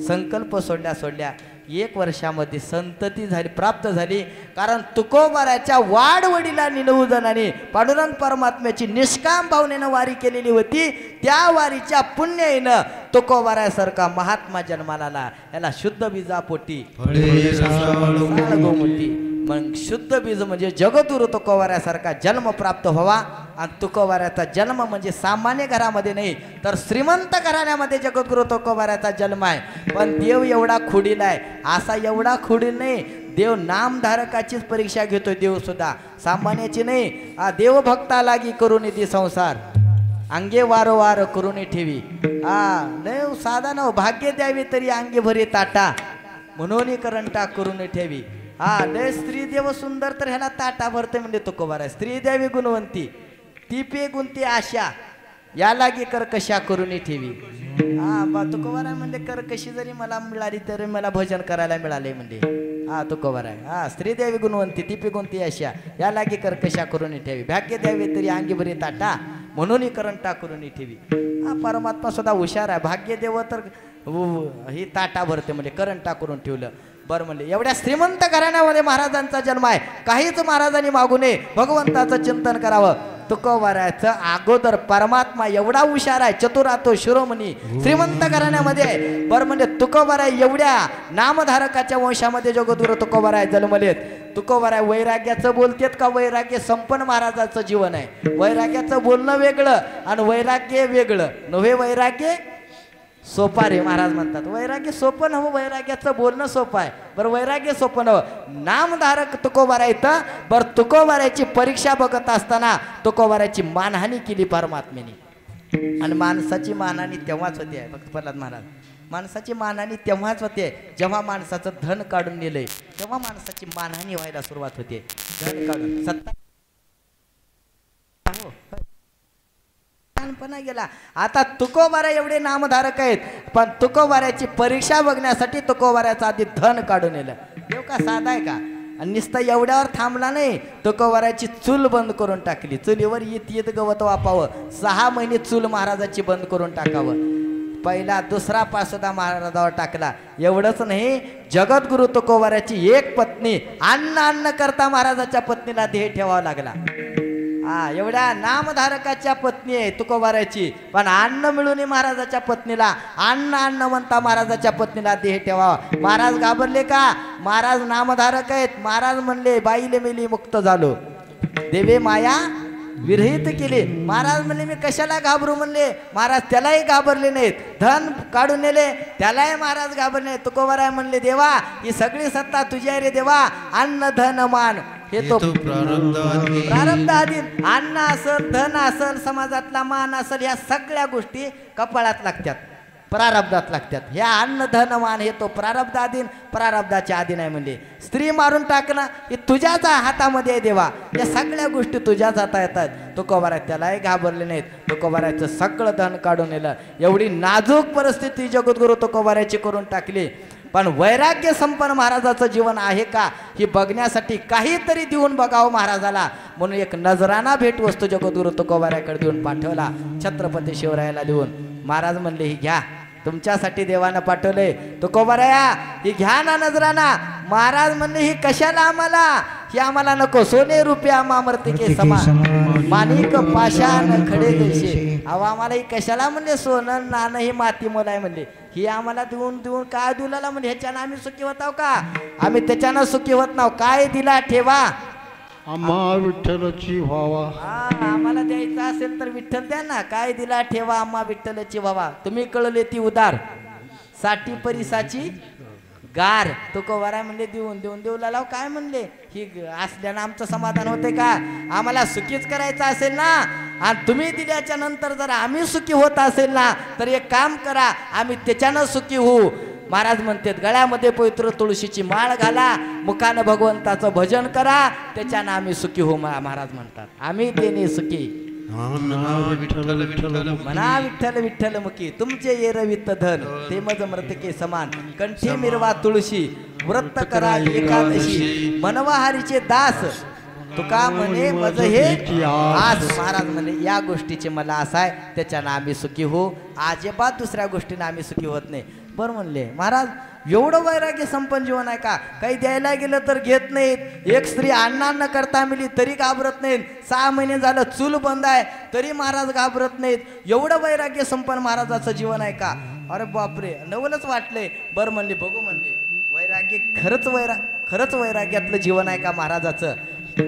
संकल्प सोडल्या 1 वर्षामध्ये संतती झाली प्राप्त झाली कारण तुकोबाराच्या वाडवडीला निनवू जणांनी पांडुरंग परमात्म्याची निष्काम भावनेनं वारी केलेली होती. त्या वारीच्या पुण्याईनं तुकोबारासारखा महात्मा जन्माला आला. याला शुद्ध बीजापोटी मग शुद्ध बीज म्हणजे जगद्गुरु तुकोबारासारखा जन्म प्राप्त व्हावा आणि तुकोबाराचा जन्म म्हणजे सामान्य घरामध्ये नाही तर श्रीमंत घराण्यामध्ये जगद्गुरु तुकोबाराचा जन्म आहे. पण देव एवढा खुडीला आहे असा एवढा खुडील नाही देव नामधारकाचीच परीक्षा घेतोय देव सुद्धा सामान्याची नाही. देव भक्ता लागी करून ती संसार अंगे वारंवार करून ठेवी नाही साधा न भाग्य द्यावी तरी अंगे भरी ताटा म्हणून करंटा करून ठेवी. लय स्त्री देव सुंदर तर ह्याला ताटा भरते म्हणजे तुकोबारा स्त्री देवी गुणवंती ती पे गुंती आशा या लागी कर्कशा करून ठेवी. तुकोबारा म्हणजे कर्कशी जरी मला मिळाली तरी मला भजन करायला मिळाले म्हणजे तुकोबारा स्त्री देवी गुणवंती ती पे गुंती आशा या लागी कर्कशा करून ठेवी भाग्य द्यावी तरी अंगी भरी ताटा म्हणून करंटा करून ठेवी. परमात्मा सुद्धा हुशार आहे भाग्य देव तर ही ताटा भरते म्हणजे करंटा करून ठेवलं. बरं म्हणले एवढ्या श्रीमंत घराण्यामध्ये महाराजांचा जन्म आहे काहीच महाराजांनी मागू नये भगवंताचं चिंतन करावं. तुकोबाराचं अगोदर परमात्मा एवढा हुशार आहे चतुरातो शिरोमणी श्रीमंत घराण्यामध्ये बरं म्हणजे तुकोबारा एवढ्या नामधारकाच्या वंशामध्ये जगद्गुरु तुकोबारा जन्मलेत. तुकोबारा वैराग्याचं बोलतेत का वैराग्य संपन्न महाराजाचं जीवन आहे. वैराग्याचं बोलणं वेगळं आणि वैराग्य वेगळं नव्हे. वैराग्य सोपा रे महाराज म्हणतात वैराग्य सोपं नव्हं वैराग्याचं बोलणं सोपं आहे. बरं वैराग्य सोपं नव्हं नामधारक तुकोबारा इथं बरं तुकोबाराची परीक्षा बघत असताना तुकोबाराची मानहानी केली परमात्म्याने आणि माणसाची मानहानी तेव्हाच होते आहे. फक्त प्रल्हाद महाराज माणसाची मानहानी तेव्हाच होते जेव्हा माणसाचं धन काढून नेलंय तेव्हा माणसाची मानहानी व्हायला सुरुवात होते. धन काढून सत्ता गेला. आता तुकोबारा एवढे नामधारक आहेत पण तुकोबाराची परीक्षा बघण्यासाठी तुकोबाराचं आधी धन काढून नेलं. देव का साधा आहे का आणि नुसतं एवढ्यावर थांबला नाही तुकोबाराची चूल बंद करून टाकली. चुलीवर येत गवत वापावं 6 महिने चूल महाराजाची बंद करून टाकावं. पहिला दुसरा पास सुद्धा महाराजावर टाकला. एवढंच नाही जगद्गुरु तुकोबाराची एक पत्नी अन्न करता महाराजाच्या पत्नीला देह ठेवावा लागला. एवढ्या नामधारकाच्या पत्नी आहे तुकोबाराची पण अन्न मिळून महाराजाच्या पत्नीला अन्न म्हणता महाराजाच्या पत्नीला देह ठेवावा. महाराज घाबरले का महाराज नामधारक आहेत. महाराज म्हणले बाईले मेली मुक्त झालो देवे माया विरहित केले. महाराज म्हणले मी कशाला घाबरू म्हणले. महाराज त्यालाही घाबरले नाहीत. धन काढून नेले त्यालाही महाराज घाबरले नाहीत. तुकोबाराय म्हणले देवा ही सगळी सत्ता तुझी आहे रे देवा. अन्न धन मान हे तो प्रारब्ध अधीन. अन्न असल धन असल समाजातला मान असल या सगळ्या गोष्टी कपाळात लागतात प्रारब्धात लागतात. ह्या अन्न धन मान हे तो प्रारब्ध अधीन प्रारब्धाच्या अधीन आहे म्हणले. स्त्री मारून टाकणं हे तुझ्याच हातामध्ये आहे देवा. या सगळ्या गोष्टी तुझ्याच हातात येतात. तुकोबाराय त्यालाही घाबरले नाहीत. तुकोबारायचं सगळं धन काढून नेलं. एवढी नाजूक परिस्थिती जगद्गुरु तुकोबारायची करून टाकली. पण वैराग्य संपन्न महाराजाचं जीवन आहे का ही बघण्यासाठी काहीतरी देऊन बघावं महाराजाला म्हणून एक नजराना भेटवस्तू जगद्गुरु तुकोबारायकडे देऊन पाठवला. छत्रपती शिवरायाला देऊन महाराज म्हणले ही घ्या तुमच्यासाठी देवानं पाठवले. तुकोबाराया ही घ्या ना नजराना. महाराज म्हणले ही कशाला आम्हाला ही आम्हाला नको. सोने रुपया मामर्तिके समान माणिक पाषाण खडे जैसे. अहो आम्हाला ही कशाला म्हणले. सोनं नाणं ही माती मोल आहे म्हणले. ही आम्हाला देऊन देऊन काय दिला म्हणजे ह्याच्यानं आम्ही सुखी होताव का. आम्ही त्याच्यानं सुखी होत नाव. काय दिला ठेवा आम्हा विठ्ठलाची व्हावा. आम्हाला द्यायचं असेल तर विठ्ठल द्या ना. काय दिला ठेवा आम्हा विठ्ठलाची व्हावा. तुम्ही कळले ती उदार साठी परिसाची गार. तुकोबाराय म्हणले देऊन देऊन देऊ लाव. काय म्हणले ही असल्यानं आमचं समाधान होते का. आम्हाला सुखीच करायचं असेल ना आणि तुम्ही दिल्याच्या नंतर जर आम्ही सुखी होत असेल ना तर एक काम करा आम्ही त्याच्यानं सुखी होऊ. महाराज म्हणतात गळ्यामध्ये पवित्र तुळशीची माळ घाला मुखानं भगवंताचं भजन करा त्याच्यानं आम्ही सुखी होऊ. महाराज म्हणतात आम्ही देणे सुखी म्हणा विठ्ठल विठ्ठल मुखी. तुमचे येरवित धन ते मज मृतके समान. कंठी मिरवा तुळशी व्रत करा एकादशी मनवा हरीचे दास. तुका म्हणे मज हे आस. महाराज म्हणे या गोष्टीचे मला आस आहे त्याच्यानं आम्ही सुखी होऊ. अजिबात दुसऱ्या गोष्टीनं आम्ही सुखी होत नाही. बरं म्हणले महाराज एवढं वैराग्य संपन्न जीवन आहे का. काही द्यायला गेलं तर घेत नाहीत. एक स्त्री अण्णांना करता मिली तरी घाबरत नाहीत. 6 महिने झालं चूल बंद आहे तरी महाराज घाबरत नाहीत. एवढं वैराग्य संपन्न महाराजाचं जीवन आहे का. अरे बापरे नवलच वाटलंय. बरं म्हणले बघू म्हणले वैराग्य खरंच वैराग्यातलं जीवन आहे का महाराजाचं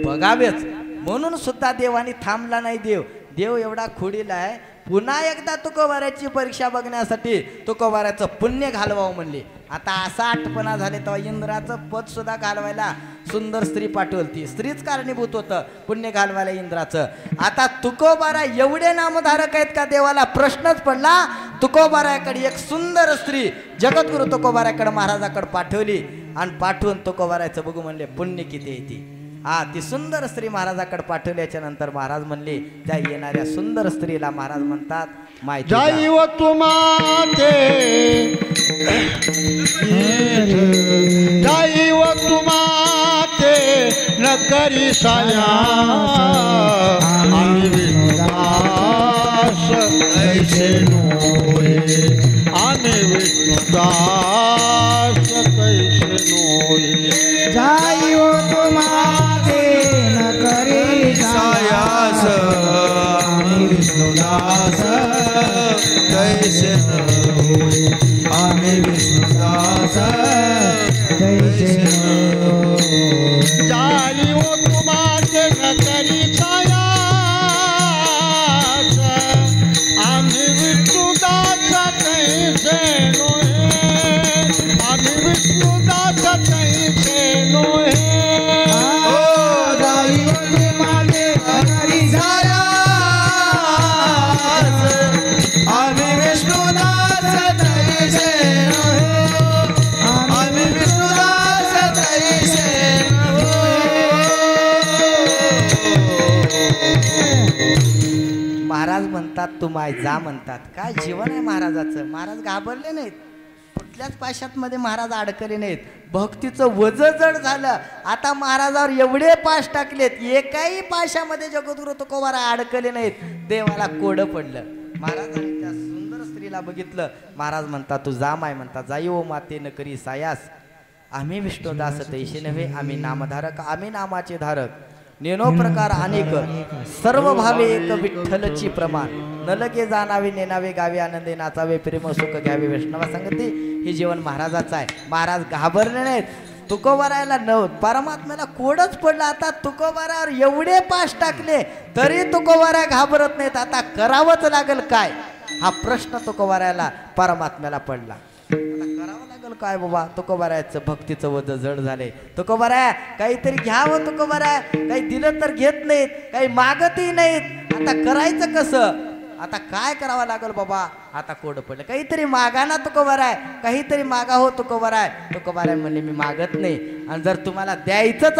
बघावेच. म्हणून सुद्धा देवानी थांबला नाही. देव एवढा खोडीला आहे. पुन्हा एकदा तुकोबारायची परीक्षा बघण्यासाठी तुकोबारायचं पुण्य घालवावं म्हणले. आता असा आठपणा झाले तेव्हा इंद्राचं पद सुद्धा घालवायला सुंदर स्त्री पाठवली. स्त्रीच कारणीभूत होतं पुण्य घालवायला इंद्राचं. आता तुकोबाराय एवढे नामधारक आहेत का देवाला प्रश्नच पडला. तुकोबारायकडे एक सुंदर स्त्री जगद्गुरु तुकोबारायकडे महाराजाकडे पाठवली आणि पाठवून तुकोबारायचं बघू म्हणले पुण्य किती आहे ती. ती सुंदर स्त्री महाराजाकडे पाठवल्याच्या नंतर महाराज म्हणले त्या येणाऱ्या सुंदर स्त्रीला महाराज म्हणतात माहिती जाईव तुमाते जाईव तुमाते न करी साया आम्ही विष्णुदास कैसे नोए आम्ही विष्णुदास कैसे नोए जाईव तुमाते न करी सायास आम्ही विष्णुदास कैसे नोए आम्ही विष्णुदास कैसे नोए जाईव तुमाते न करी सायास आम्ही विष्णुदास कैसे नोए आम्ही विष्णुदास कैसे नोए जाईव तुमाते न करी सायास आम्ही विष्णुदास कैसे नोए आम्ही विष्णुदास कैसे महाराज म्हणतात तू माय जा म्हणतात. काय जीवन आहे महाराजाचं. महाराज घाबरले नाहीत. कुठल्याच पाशात मध्ये महाराज अडकले नाहीत. भक्तीचं वज जड झालं. आता महाराजावर एवढे पाश टाकलेत एकाही पाशामध्ये जगद्गुरु तुकोबाराय अडकले नाहीत. देवाला कोडं पडलं. महाराजांनी त्या सुंदर स्त्रीला बघितलं. महाराज म्हणतात तू जा माय म्हणतात जाई माते न करी सायास आम्ही विष्णुदास तैसे नव्हे आम्ही नामधारक आम्ही नामाचे धारक नेनो प्रकार अनेक सर्व भावे एक विठ्ठलची प्रमाण न लगे जाणावे नेनावे गावे आनंदे नाचावे प्रेम सुख घ्यावे वैष्णवा संगती. हे जीवन महाराजाचं आहे. महाराज घाबरले नाहीत. तुकोबारायला परमात्म्याला कोडच पडला. आता तुकोबारावर एवढे पाश टाकले तरी तुकोबारा घाबरत नाहीत. आता करावंच लागेल काय हा प्रश्न तुकोबारायला परमात्म्याला पडला. आता करावं लागेल काय बाबा. तुकोबारायचं भक्तीचं वज जड झाले. तुकोबाराय काहीतरी घ्यावं. तुकोबाराय काही दिलं तर घेत नाहीत, काही मागतही नाहीत. आता करायचं कसं. आता काय करावं लागेल बाबा. आता कोड पडलं. काहीतरी मागा ना तुकोबाराय, काहीतरी मागा हो तुकोबाराय. तुकोबाराय म्हणले मी मागत नाही. आणि जर तुम्हाला द्यायचंच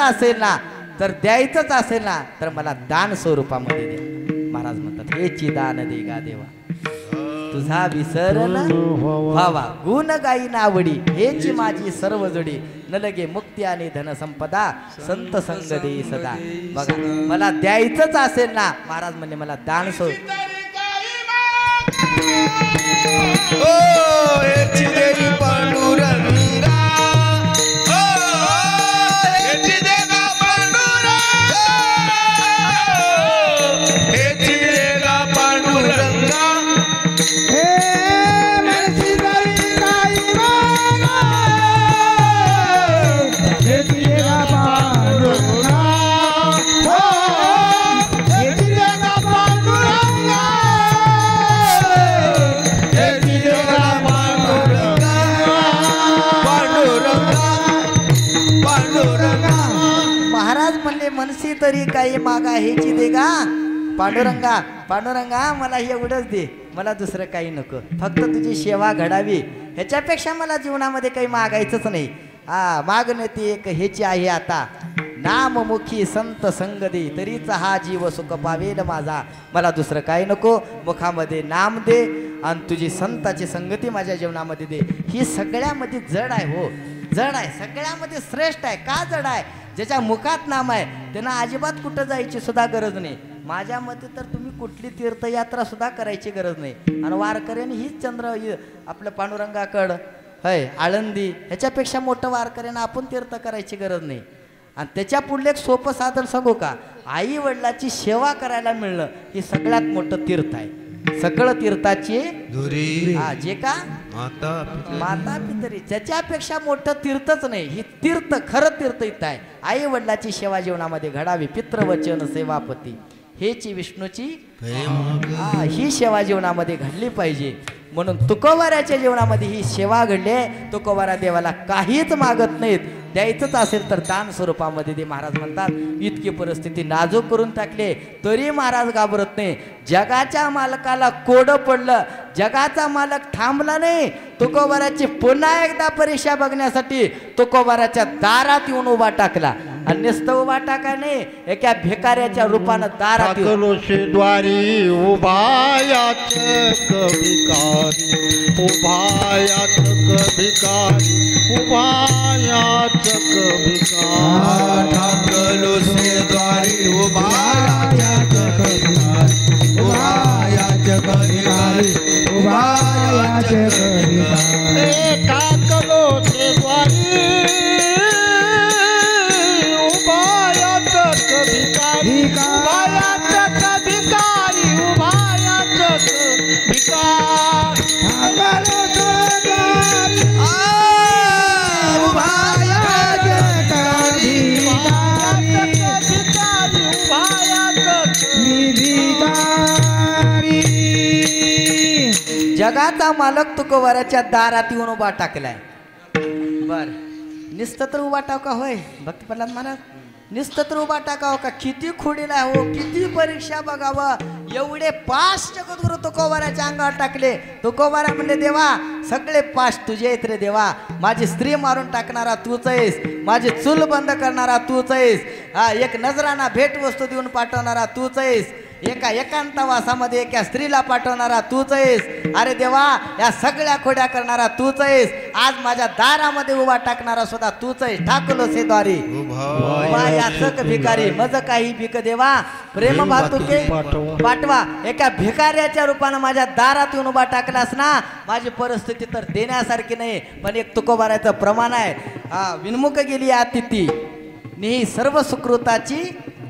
असेल ना तर मला दान स्वरूपामध्ये द्या. महाराज म्हणतात हेची दान दे गा देवा तुझा विसर व्हावा. गुण गाई नावडी हेची माझी सर्व जोडी. न लगे मुक्ती आणि धन संपदा संत संग दे सदा. बघा मला द्यायचंच असेल ना महाराज म्हणले मला दान स्वरूप पांडुरंगा मनसी तरी काही मागा हेची दे गा पांडुरंगा. पांडुरंगा मला एवढंच दे, मला दुसरं काही नको. फक्त तुझी सेवा घडावी ह्याच्यापेक्षा मला जीवनामध्ये काही मागायचंच नाही. मागणं ती एक हेची आहे. आता नाममुखी संत संग दे तरीच हा जीव सुख पावेल माझा. मला दुसरं काही नको. मुखामध्ये नाम दे आणि तुझी संताची संगती माझ्या जीवनामध्ये दे. ही सगळ्यामध्ये जड आहे. हो जड आहे, सगळ्यामध्ये श्रेष्ठ आहे. का जड आहे. ज्याच्या मुखात नाम आहे त्यांना अजिबात कुठं जायची सुद्धा गरज नाही. माझ्या मते तर तुम्ही कुठली तीर्थयात्रा सुद्धा करायची गरज नाही. आणि वारकऱ्यांनी हीच चंद्र आपलं पांडुरंगाकड हय आळंदी ह्याच्यापेक्षा मोठं वारकऱ्यांना आपण तीर्थ करायची गरज नाही. आणि त्याच्या पुढले एक सोपं साधन सांगू का. आई वडिलाची सेवा करायला मिळणं ही सगळ्यात मोठं तीर्थ आहे. सकळ तीर्थाची जे का माता पितरी ज्याच्यापेक्षा मोठं तीर्थच नाही. ही तीर्थ खरं तीर्थ इथं आहे. आई वडिलाची सेवा जीवनामध्ये घडावी. पितृवचन सेवापती हेची विष्णूची ही सेवा जीवनामध्ये घडली पाहिजे. म्हणून तुकोबाराच्या जीवनामध्ये ही सेवा घडली. तुकोबारा देवाला काहीच मागत नाहीत. द्यायचंच असेल तर दान स्वरूपामध्ये दे. महाराज म्हणतात इतकी परिस्थिती नाजूक करून टाकले तरी महाराज घाबरत नाही. जगाच्या मालकाला कोड पडलं, जगाचा मालक थांबला नाही. तुकोबाराची पुन्हा एकदा परीक्षा बघण्यासाठी तुकोबाराच्या दारात येऊन उभा टाकला. आणि नुसतं उभा टाका नाही, एका भिकाऱ्याच्या रूपानं दारात द्वारी उभायाच भिकारी उभायाच भिकारी उभायाच भिकारी ठाकलो से द्वारी उभायाच भिकारी उभायाच भिकारी उभायाच भिकारी ठाकलो से द्वारी जगाचा मालक तुकोबाराच्या दारात येऊन उभा टाकलाय. बर निस्त तर उभा टाका होय भक्त प्रल्हाद महाराज. निस्त तर उभा टाकावं का. किती खोडीला हो, किती परीक्षा बघावं. एवढे पाच जगद्गुरु तुकोबाराच्या अंगावर टाकले. तुकोबारा म्हणले देवा सगळे पाच तुझे आहेत रे देवा. माझी स्त्री मारून टाकणारा तूच आहेस, माझी चूल बंद करणारा तूच आहेस, एक नजराना भेट वस्तू देऊन पाठवणारा तूच आहेस, एका एकांतवासामध्ये एका स्त्रीला पाठवणारा तूच आहेस. अरे देवा या सगळ्या खोड्या करणारा तूच आहेस. आज माझ्या दारामध्ये उभा टाकणारा सुद्धा तूच आहेस. ठाकलो से द्वारी याचक भिकारी मज काही भिक देवा प्रेम भातुके पाठवा. एका भिकाऱ्याच्या रूपानं माझ्या दारात येऊन उभा टाकलास ना. माझी परिस्थिती तर देण्यासारखी नाही. पण एक तुकोबाराचं प्रमाण आहे. विनमुख गेली अतिथी नि सर्व सुकृताची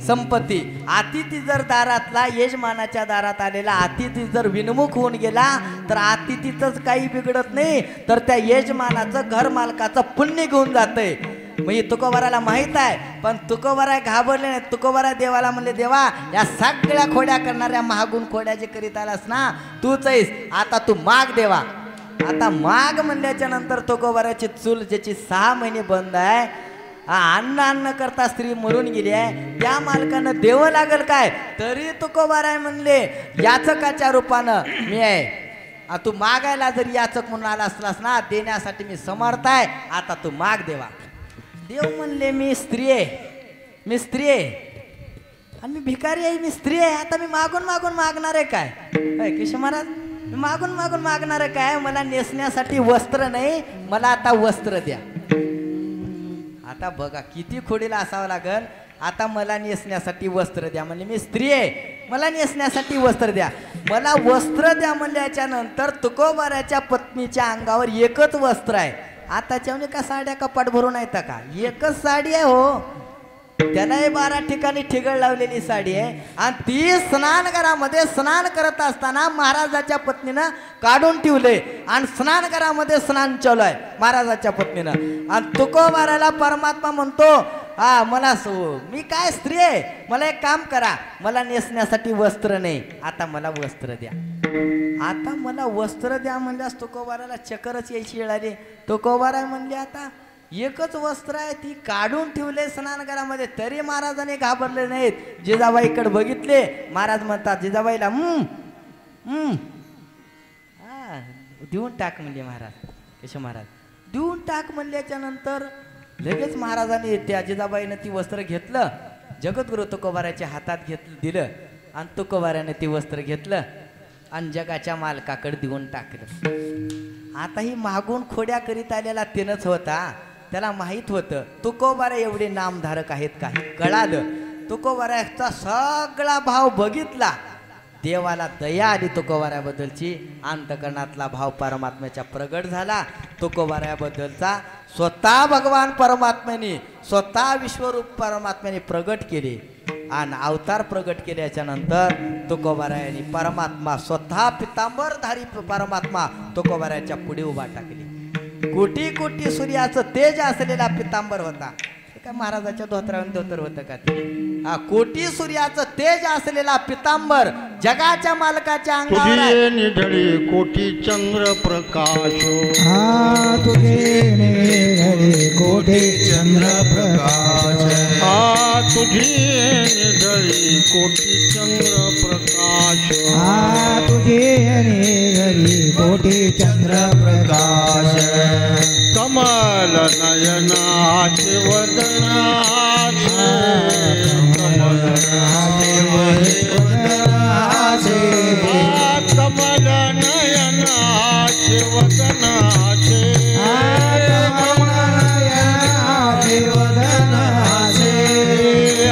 संपत्ती. अतिथी जर दारातला यजमानाच्या दारात आलेला अतिथी जर विनमुख होऊन गेला तर अतिथीच काही बिघडत नाही, तर त्या यजमानाचं घर मालकाचं पुण्य घेऊन जातंय. म्हणजे तुकोबाराला माहित आहे, पण तुकोबारा घाबरले नाही. तुकोबारा देवाला म्हणले, देवा या सगळ्या खोड्या करणाऱ्या महागुण खोड्या जे करीत आलास ना तूच आहेस, आता तू माग देवा. आता माग म्हणल्याच्या नंतर तुकोबाराची चूल ज्याची 6 महिने बंद आहे, अन्न करता स्त्री मरून गेली आहे, त्या मालकानं देव लागल काय? तरी तुकोबाराय म्हणले याचकाच्या रूपानं मी आहे. तू मागायला जर याचक म्हणून आला असलास ना, देण्यासाठी मी समर्थ आहे, आता तू माग देवा. देव म्हणले मी स्त्री आहे, मी स्त्री आहे आणि मी भिकारी आहे, मी स्त्री आहे, आता मी मागून मागून मागणार आहे काय? कृष्ण महाराज, मी मागून मागून मागणार आहे काय? मला नेसण्यासाठी वस्त्र नाही, मला आता वस्त्र द्या. आता बघा किती खोडीला असावं लागल. आता मला नेसण्यासाठी वस्त्र द्या म्हणले, मी स्त्री आहे, मला नेसण्यासाठी वस्त्र द्या. मला वस्त्र द्या म्हणल्याच्या नंतर तुकोबाराच्या पत्नीच्या अंगावर एकच वस्त्र आहे. आताच्या का साड्या कपाट भरून येतात का? एकच साडी आहे हो, त्यालाही 12 ठिकाणी ठिगळ लावलेली साडी आहे. आणि ती स्नानघरामध्ये स्नान करत असताना महाराजाच्या पत्नीनं काढून ठेवले आणि स्नानघरामध्ये स्नान चालू आहे महाराजाच्या पत्नीनं. आणि तुकोबाराला परमात्मा म्हणतो, मला मी काय स्त्री आहे, मला एक काम करा, मला नेसण्यासाठी वस्त्र नाही, आता मला वस्त्र द्या. आता मला वस्त्र द्या म्हणल्यास तुकोबाराला चक्करच यायची वेळ आली. तुकोबारा म्हणले आता एकच वस्त्र आहे, ती काढून ठेवले स्नानघरामध्ये, तरी महाराजांनी घाबरले नाहीत. जिजाबाईकडे बघितले, महाराज म्हणतात जिजाबाईला देऊन टाक म्हणले महाराज. केशव महाराज देऊन टाक म्हणल्याच्या नंतर लगेच महाराजांनी त्या जिजाबाईनं ती वस्त्र घेतलं, जगद्गुरु तुकोबाराच्या हातात दिलं आणि तुकोबाराने ती वस्त्र घेतलं आणि जगाच्या मालकाकडे देऊन टाकलं. आता ही मागून खोड्या करीत आलेला तेनच होता, त्याला माहित होतं तुकोबारा एवढे नामधारक आहेत. काही कळालं, तुकोबाराचा सगळा भाव बघितला, देवाला दया आली तुकोबाराबद्दलची, अंतकरणातला भाव परमात्म्याच्या प्रगट झाला. तुकोबाराबद्दलचा स्वतः भगवान परमात्म्याने, स्वतः विश्वरूप परमात्म्याने प्रगट केले आणि अवतार प्रगट केल्याच्या नंतर तुकोबारायांनी परमात्मा स्वतः पितांबरधारी परमात्मा तुकोबाराच्या पुढे उभा टाकली. कोटी कोटी सूर्याचं तेज असलेला पितांबर होता. काय महाराजाच्या धोत्रावर धोतर होतं का ते? कोटी सूर्याचं तेज असलेला पितांबर जगाच्या मालकाच्या अंगावर तुझे निधळे कोटी चंद्र प्रकाश. तुझे निधळे कोटी चंद्र प्रकाश. तुझे निधळे कोटी चंद्र प्रकाश. तुझे निधळे कोटी चंद्र प्रकाश. कमल नयनाचे वदनाचे, कमल वदनाचे, कमल नयनाचे वदनाचे, वदनाचे.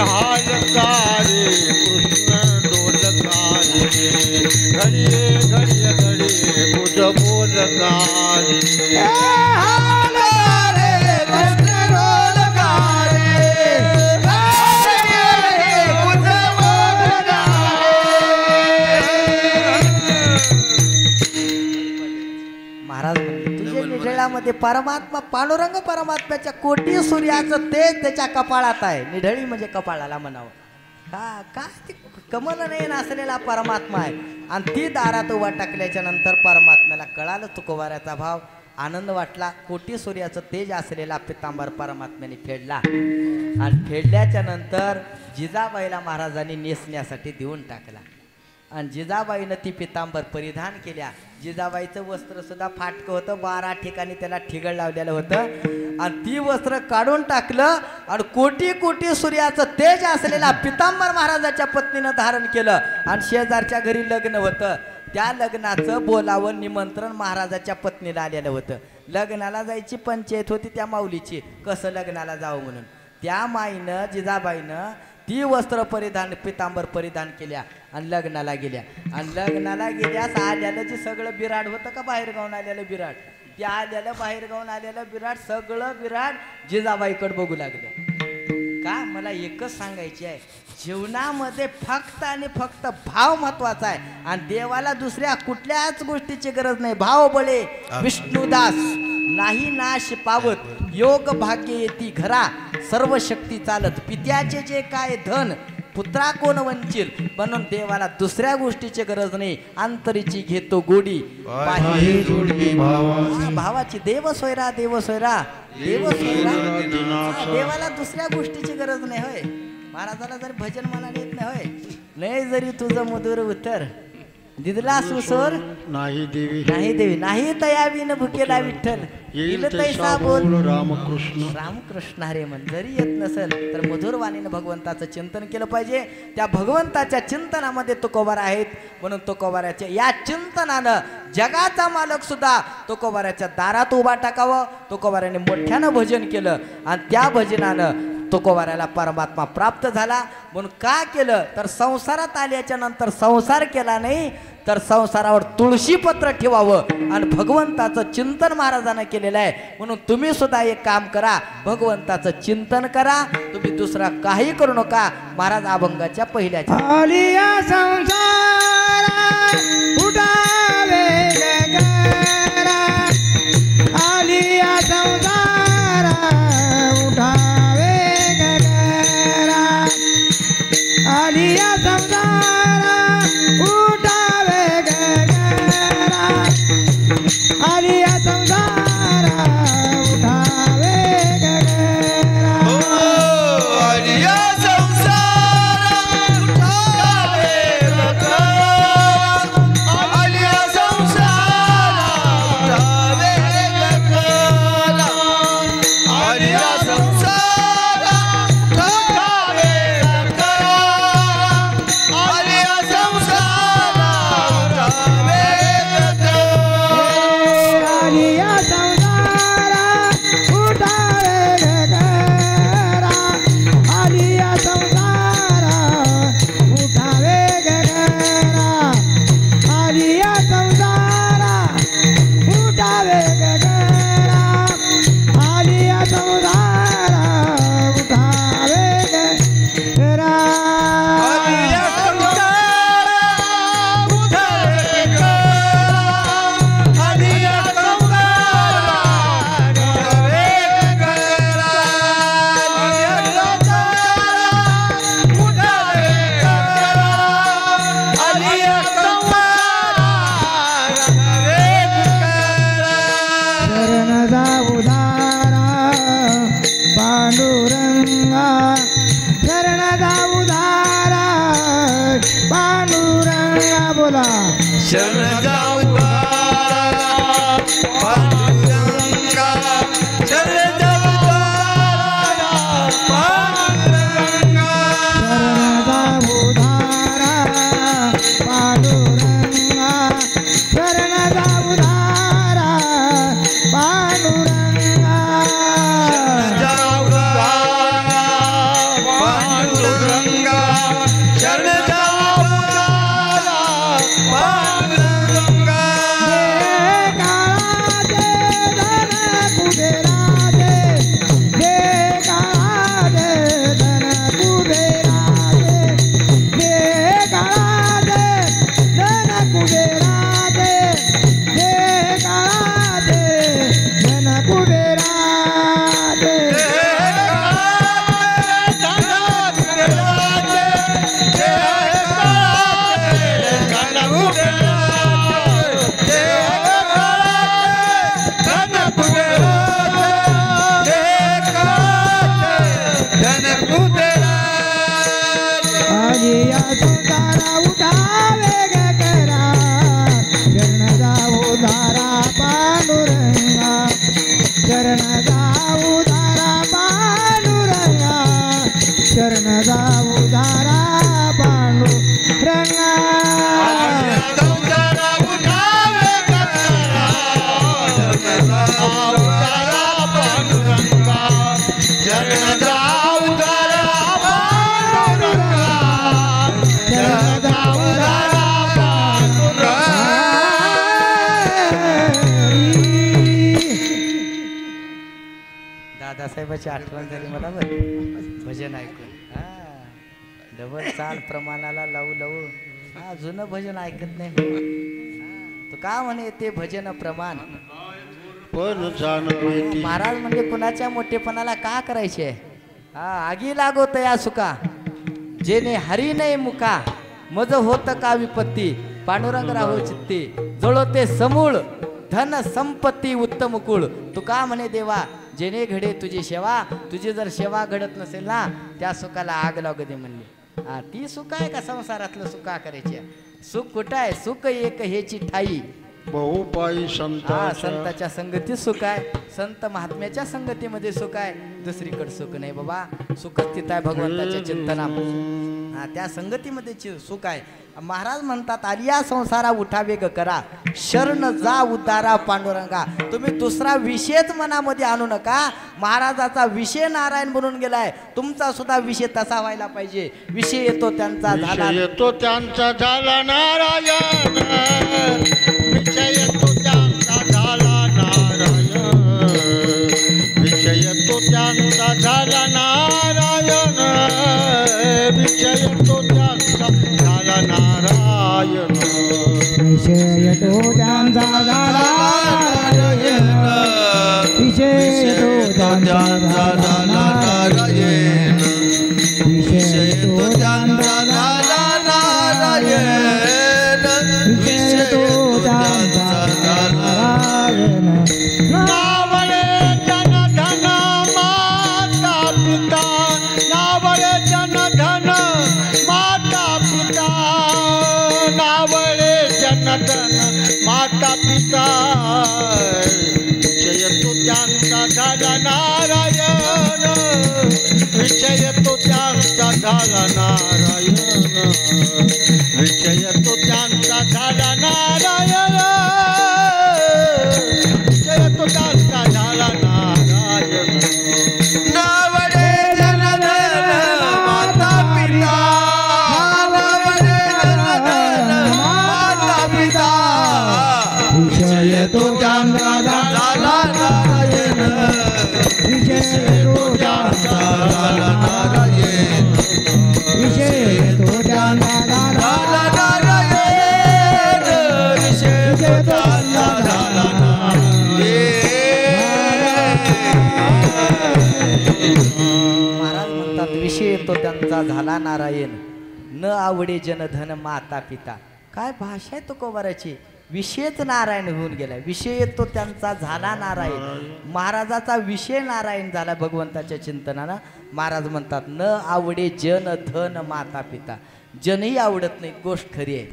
हालकारे कृष्ण डोलकारे, घडिये घडिये घडिये बुध बोलकारे. मध्ये परमात्मा पांडुरंग परमात्म्याच्या कोटी सूर्याचं तेज त्याच्या कपाळात आहे. निढळी म्हणजे कपाळाला म्हणावं का ती कमल नाही असलेला परमात्मा आहे. आणि ती दारात उभा टाकल्याच्या नंतर परमात्म्याला कळालं तुकोबाराचा भाव, आनंद वाटला. कोटी सूर्याचं तेज असलेला पितांबर परमात्म्याने फेडला आणि फेडल्याच्या नंतर जिजाबाईला महाराजांनी नेसण्यासाठी देऊन टाकला आणि जिजाबाईनं ती पितांबर परिधान केल्या. जिजाबाईचं वस्त्र सुद्धा फाटकं होतं, 12 ठिकाणी त्याला ठिगळ लावलेलं होतं आणि ती वस्त्र काढून टाकलं आणि कोटी कोटी सूर्याचं तेज असलेला पितांबर महाराजाच्या पत्नीनं धारण केलं. आणि शेजारच्या घरी लग्न होतं, त्या लग्नाचं बोलावं निमंत्रण महाराजाच्या पत्नीला आलेलं होतं. लग्नाला जायची पंचायत होती त्या माऊलीची, कसं लग्नाला जावं म्हणून. त्या माईनं जिजाबाईनं ती वस्त्र परिधान पितांबर परिधान केल्या आणि लग्नाला गेल्या. आणि लग्नाला गेल्यास आल्याला जे सगळं बिराड होतं का बाहेर गावून आलेलं बिराड, त्या आल्याला बाहेर गावून आलेलं बिराड सगळं बिराड जिजाबाईकडे बघू लागलं. का मला एकच सांगायची आहे, जीवनामध्ये फक्त आणि फक्त भाव महत्वाचा आहे आणि देवाला दुसऱ्या कुठल्याच गोष्टीची गरज नाही. भाव बळे विष्णुदास नाही नाश पावत, योग भाग्य येती घरा सर्व शक्ती चालत पित्याचे जे काय धन पुत्रा कोण वंचिल म्हणून देवाला दुसऱ्या गोष्टीची गरज नाही अंतरीची घेतो गोडी भावाची देव सोयरा देव सोयरा देव सोयरा देवाला दुसऱ्या गोष्टीची गरज नाही होय महाराजाला जर भजन म्हणायला येत नाही होय नाही जरी तुझं मधुर उत्तर दिदला सुसोर नाही देवी नाही देवी नाही तयावीन भुकेला विठ्ठल येईल तैसा बोल रामकृष्ण रामकृष्ण हरे म्हण जरी येत नसेल तर मधुर वाणीनं भगवंताचं चिंतन केलं पाहिजे त्या भगवंताच्या चिंतनामध्ये तुकोबार आहेत म्हणून तुकोबाराच्या या चिंतनानं जगाचा मालक सुद्धा तुकोबाराच्या दारात उभा टाकावं तुकोबाराने मोठ्यानं भजन केलं आणि त्या भजनानं तुकोबाराला परमात्मा प्राप्त झाला म्हणून का केलं तर संसारात आल्याच्या नंतर संसार केला नाही तर संसारावर तुळशी पत्र ठेवावं आणि भगवंताचं चिंतन महाराजांना केलेलं आहे म्हणून तुम्ही सुद्धा एक काम करा भगवंताचं चिंतन करा तुम्ही दुसरा काही करू नका महाराज अभंगाच्या पहिल्याच्या आलिया संसार उठावे गगरा आलिया संसार उठावे गगरा आलिया संसार उठावे गगरा आलिया संसार उठावे गगरा आलिया संसार उठावे गगरा आलिया संसार उठावे गगरा आलिया संसार उठावे गगरा आलिया संसार उठावे गगरा आलिया संसार उठावे गगरा आलिया संसार उठावे गगरा आलिया संसार उठावे गगरा आलिया संसार उठावे गगरा आलिया संसार उठावे गगरा आलिया संसार उठावे गगरा आलिया संसार उठावे गगरा आलिया संसार उठावे गगरा शरण जाऊ धारा पांडुरंगा शरण जाऊ धारा पांडुरंगा बोला शरण जाऊ द्वारा पांडुरंगा शरण जाऊ द्वारा पांडुरंगा शरण जाऊ धारा पांडुरंगा शरण जाऊ धारा पांडुरंगा आलिया संसारा उठावे गगरा शरण जाऊ धारा पांडुरंगा शरण जाऊ धारा पांडुरंगा शरण जाऊ धारा पांडुरंगा संसारा उठावे गगरा शरण जाऊ धारा पांडुरंगा शरण जाऊ धारा पांडुरंगा शरण जाऊ धारा पांडुरंगा दादासाहेबाची आठवण झाली मला बरं भजन ऐकून हा डबल चाल प्रमाणाला लावू लावू हा जुनं भजन ऐकत नाही तो का म्हणे ते भजन प्रमाण पण जाणवे महाराज म्हणजे कुणाच्या मोठेपणाला का करायचे हा आगी लागोत या सुका जेने हरी नाही मुका मज होत का विपत्ती पांडुरंग राहो चित्ती जळोते समूळ धन संपत्ती उत्तम कुळ तू का म्हणे देवा जेने घडे तुझी सेवा तुझी जर सेवा घडत नसेल ना त्या सुखाला आग लागू दे म्हणली हा ती सुख आहे का संसारातलं सुखा करायची सुख कुठं आहे सुख एक हेची ठाई बहुपायी संताच्या संगतीत सुख आहे संत महात्म्याच्या संगतीमध्ये सुख आहे दुसरीकडे सुख नाही बाबा सुख तिथं आहे भगवंताच्या चिंतना त्या संगतीमध्ये सुख आहे महाराज म्हणतात आलिया संसारा उठा वेग करा शरण जा उद्धारा पांडुरंगा तुम्ही दुसरा विषयच मनामध्ये आणू नका महाराजाचा विषय नारायण बनून गेलाय तुमचा सुद्धा विषय तसा व्हायला पाहिजे विषय येतो त्यांचा झाला नारायण विषय तो त्यांचा झाला नारायण विषय तो त्यांचा झाला नारायण विषय तो त्यांचा झाला नारायण विषय तो त्यांचा झाला नारायण विषय तो त्यांचा झाला नारायण विषय तो त्यांचा झाला नारायण विषय तो त्यांचा झाला नारायण नावळे जनधन माता पिता नावळे जनधन माता पिता नावळे जनधन माता पिता विषय तो त्यांचा झाला नारायण विषय तो त्यांचा झाला नारायण विषय तो त्यांचा झाला नारायण विषय तो त्यांचा झाला नारायण नावळे जनधन माता पिता नावळे जनधन माता पिता विषय तो त्यांचा झाला नारायण विषय तो त्यांचा झाला नारायण विषय तो त्यांचा झाला नारायण विषय तो त्यांचा झाला महाराज म्हणतात विषय येतो त्यांचा झाला नारायण न आवडे जनधन माता पिता काय भाषा आहे तुकोबाराची विषयच नारायण होऊन गेला विषय येतो त्यांचा झाला नारायण महाराजाचा विषय नारायण झाला भगवंताच्या चिंतनानं महाराज म्हणतात न आवडे जन धन माता पिता जनही आवडत नाही गोष्ट खरी आहे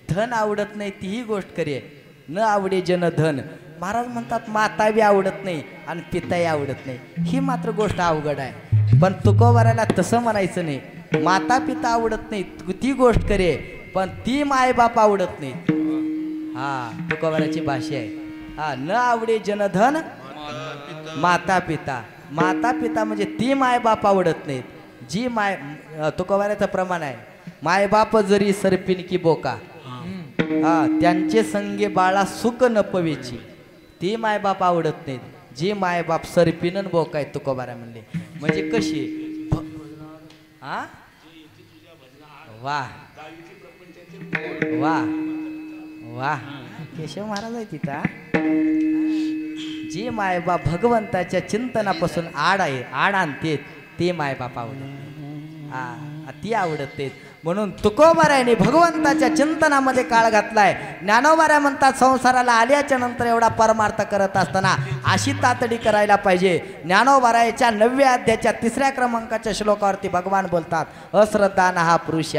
धन आवडत नाही तीही गोष्ट खरी आहे न आवडे जन धन महाराज म्हणतात माता बी आवडत नाही आणि पिताही आवडत नाही ही मात्र गोष्ट अवघड आहे पण तुकोबाराला तसं म्हणायचं नाही माता पिता आवडत नाही ती गोष्ट खरी आहे पण ती मायबाप आवडत नाही हा तुकोबाराची भाषा आहे हा न आवडे जनधन माता पिता माता पिता म्हणजे ती मायबाप आवडत नाहीत जी तुकोबाराचं प्रमाण आहे मायबाप जरी सरपिन की बोका हा त्यांचे संगे बाळा सुख न पवेची ती मायबाप आवडत नाहीत जी मायबाप सरपिनन बोका आहेत तुकोबारा म्हणले म्हणजे कशी हा वा वा वा केशव महाराज आहे तिथं जी मायबाप भगवंताच्या चिंतनापासून आड आणते ते मायबाप आवडत हा ती आवडत म्हणून तुकोबारायाने भगवंताच्या चिंतनामध्ये काळ घातलाय ज्ञानोबाराय म्हणतात संसाराला आल्याच्या नंतर एवढा परमार्थ करत असताना अशी तातडी करायला पाहिजे ज्ञानोबारायाच्या 9व्या अध्यायाच्या 3ऱ्या क्रमांकाच्या श्लोकावरती भगवान बोलतात अश्रद्धान हा पुरुष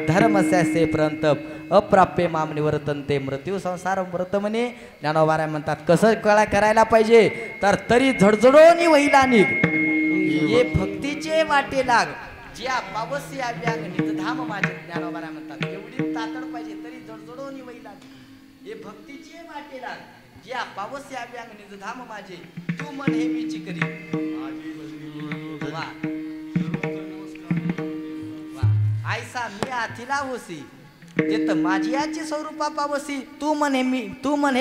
धर्मस्यासे प्रंतप अप्राप्य माम निवर्तनते मृत्यू संसार मृत म्हणे ज्ञानोबाराय म्हणतात कसं करायला पाहिजे तर तरी झडझडोनी वहिला निघ ये भक्तीचे वाटे लाग ज्या पावसी व्यांग निजधाम माझे ज्ञानोबाराय म्हणतात एवढी तातड पाहिजे तरी झडझडोनी वहिला हे भक्तीचे वाटे लाग ज्या पावसी व्यांग निजधाम माझे तू मन हे मी चिकरी वा आयसा मी आथिला होसी जेत माझी याची स्वरूपा पावसी तू म्हणे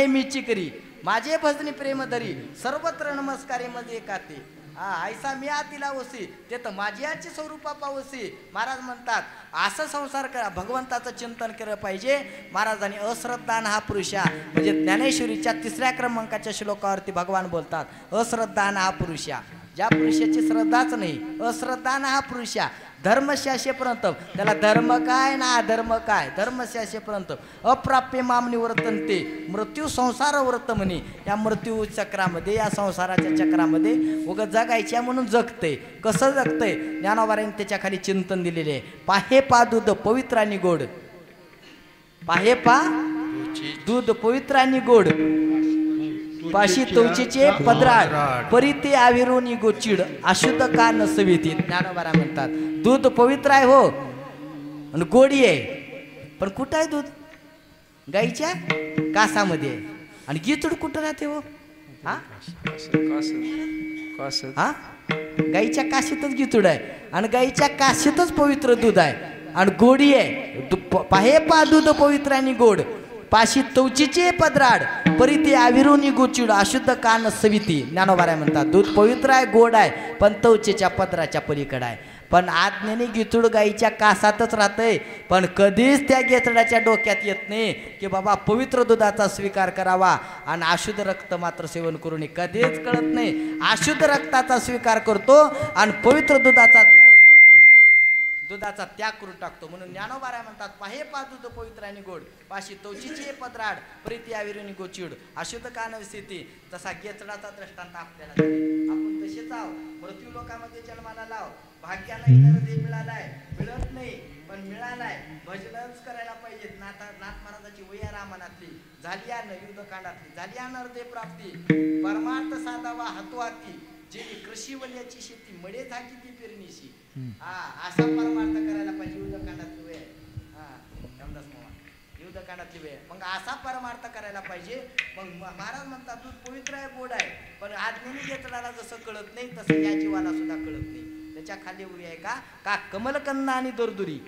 मी चिकरी माझे भजनी प्रेम धरी सर्वत्र नमस्कारे मध्ये काते ऐसा मी तिला वसी ते तर माझी आजची स्वरूपा पावसी. महाराज म्हणतात असं संसार करा, भगवंताचं चिंतन केलं पाहिजे. महाराजांनी अश्रद्धान हा पुरुषा म्हणजे ज्ञानेश्वरीच्या 3ऱ्या क्रमांकाच्या श्लोकावरती भगवान बोलतात अश्रद्धान हा पुरुषा. ज्या पुरुषाची श्रद्धाच नाही, अश्रद्धान हा पुरुषा. धर्मशाशेपर्यंत त्याला धर्म काय ना अधर्म काय, धर्मशाशेपर्यंत अप्राप्य मामनी वर्तनते मृत्यू संसार वर्त म्हणे. या मृत्यू चक्रामध्ये, या संसाराच्या चक्रामध्ये उग जगायच्या म्हणून जगते. कसं जगतंय? ज्ञानोबारांनी त्याच्या खाली चिंतन दिलेले आहे. पाहे पा दूध पवित्र आणि गोड, पाहे पा दूध पवित्र आणि गोड, पाशी तुळशीचे पदराळ परी ते आविरोनी गोचिड अशुद्ध का नसविती. ज्ञानोबारा म्हणतात दूध पवित्र आहे हो आणि गोडी आहे, पण कुठं आहे दूध? गाईच्या कासामध्ये आहे. आणि गिचूड कुठं राहते हो? हा गाईच्या काशीतच गिचूड आहे आणि गाईच्या काशीतच पवित्र दूध आहे आणि गोडी आहे. पाहे पा दूध पवित्र आणि गोड, पाशी तवचीचे पदराड परी ते आविरोनी गोचिड अशुद्ध कान सविती. ज्ञानोबाराय म्हणतात दूध पवित्र आहे, गोड आहे, पण तवचेच्या पदराच्या पलीकडे आहे. पण आज्ञेने गिचूड गाईच्या कासातच राहतंय, पण कधीच त्या गेचडाच्या डोक्यात येत नाही की बाबा पवित्र दुधाचा स्वीकार करावा आणि अशुद्ध रक्त मात्र सेवन करू नये. कधीच कळत नाही. अशुद्ध रक्ताचा स्वीकार करतो आणि पवित्र दुधाचा त्याग करून टाकतो. म्हणून ज्ञानोबाराय म्हणतात पाहे पा दूध पवित्र आणि गोड, पाशी तवचीचे पदराड प्रीती आविरोनी गोचिड अशुद्ध कानविस्थिती. जसा गेचडाचा दृष्टांत आपल्याला आपण तसेच आहो. मृत्यू लोकांमध्ये जन्माला लाव, भाग्याला नरदेह मिळालाय, मिळत नाही पण मिळालाय. भजनच करायला पाहिजे. नाथ महाराजाची वया रामानातली झाली या युद्धकांडातली झाली या नरदेह प्राप्ती. परमार्थ साधावा हातोहाती, जे कृषी वल्याची शेती मडे झाकी ती पेरणीशी. असा परमार्थ करायला पाहिजे. युद्धकांडातली वेळ रामदास मामा युद्धकांडातली वेळ. मग असा परमार्थ करायला पाहिजे. मग महाराज म्हणतात दूध पवित्र आहे, गोड आहे, पण आज्ञेने गेचडाला जसं कळत नाही तसं या जीवाला सुद्धा कळत नाही. त्याच्या खाली उरी आहे का कमलकन्ना आणि दोरदुरी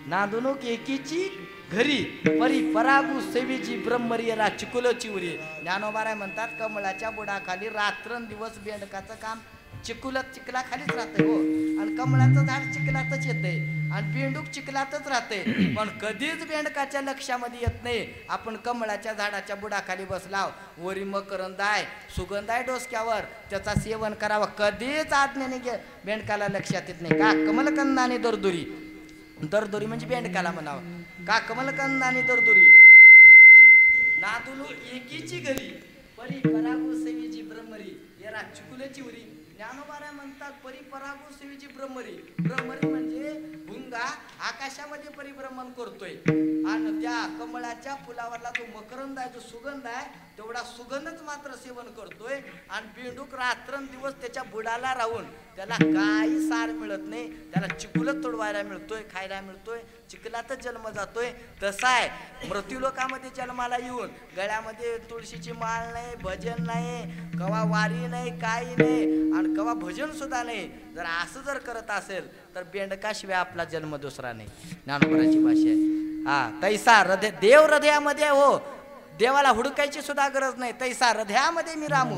नांदुनुक एकीची घरी परी परागू सेवेची ब्रह्मरियला चिकुलची उरी. ज्ञानोबाराय म्हणतात कमळाच्या बुडाखाली रात्रंदिवस बेंडकाचं काम चिखलाखालीच राहतंय हो. आणि कमळाचं झाड चिखलातच येतंय आणि बेंडूक चिखलातच राहतंय, पण कधीच बेंडकाच्या लक्षामध्ये येत नाही. आपण कमळाच्या झाडाच्या बुडाखाली बसलाव, वरी मकरंद आहे, सुगंध आहे डोसक्यावर, त्याचा सेवन करावं. कधीच आज्ञेने बेंडकाला लक्षात येत नाही. का कमलकंद आणि दरदुरी, दरदुरी म्हणजे बेंडकाला म्हणावं. का कमलकंद आणि दरदुरी नादुलू एकीची घरी परी परागू सेवीची ब्रह्मरी याला चिकुल्याची उरी. ज्ञानोबाराय म्हणतात परिपरागू सेवीची ब्रह्मरी. ब्रह्मरी म्हणजे भुंगा आकाशामध्ये परिभ्रमण करतोय आणि त्या कमळाच्या फुलावरला जो मकरंद आहे, जो सुगंध आहे, तेवढा सुगंधच मात्र सेवन करतोय. आणि बेंडूक रात्रंदिवस त्याच्या बुडाला राहून त्याला काही सार मिळत नाही, त्याला चिकुलच तोडवायला मिळतोय, खायला मिळतोय, चिखलातच जन्म जातोय. तसा आहे मृत्यूलोकामध्ये जन्माला येऊन गळ्यामध्ये तुळशीची माळ नाही, भजन नाही, कवा वारी नाही, काही नाही आणि कवा भजन सुद्धा नाही. जर असं जर करत असेल तर बेंडकाशिवाय आपला जन्म दुसरा नाही. ज्ञानोबाराची भाषा आहे. तैसा हृदय देव हृदयामध्ये हो, देवाला हुडकायची सुद्धा गरज नाही. तैसा हृदयामध्ये मी रामू,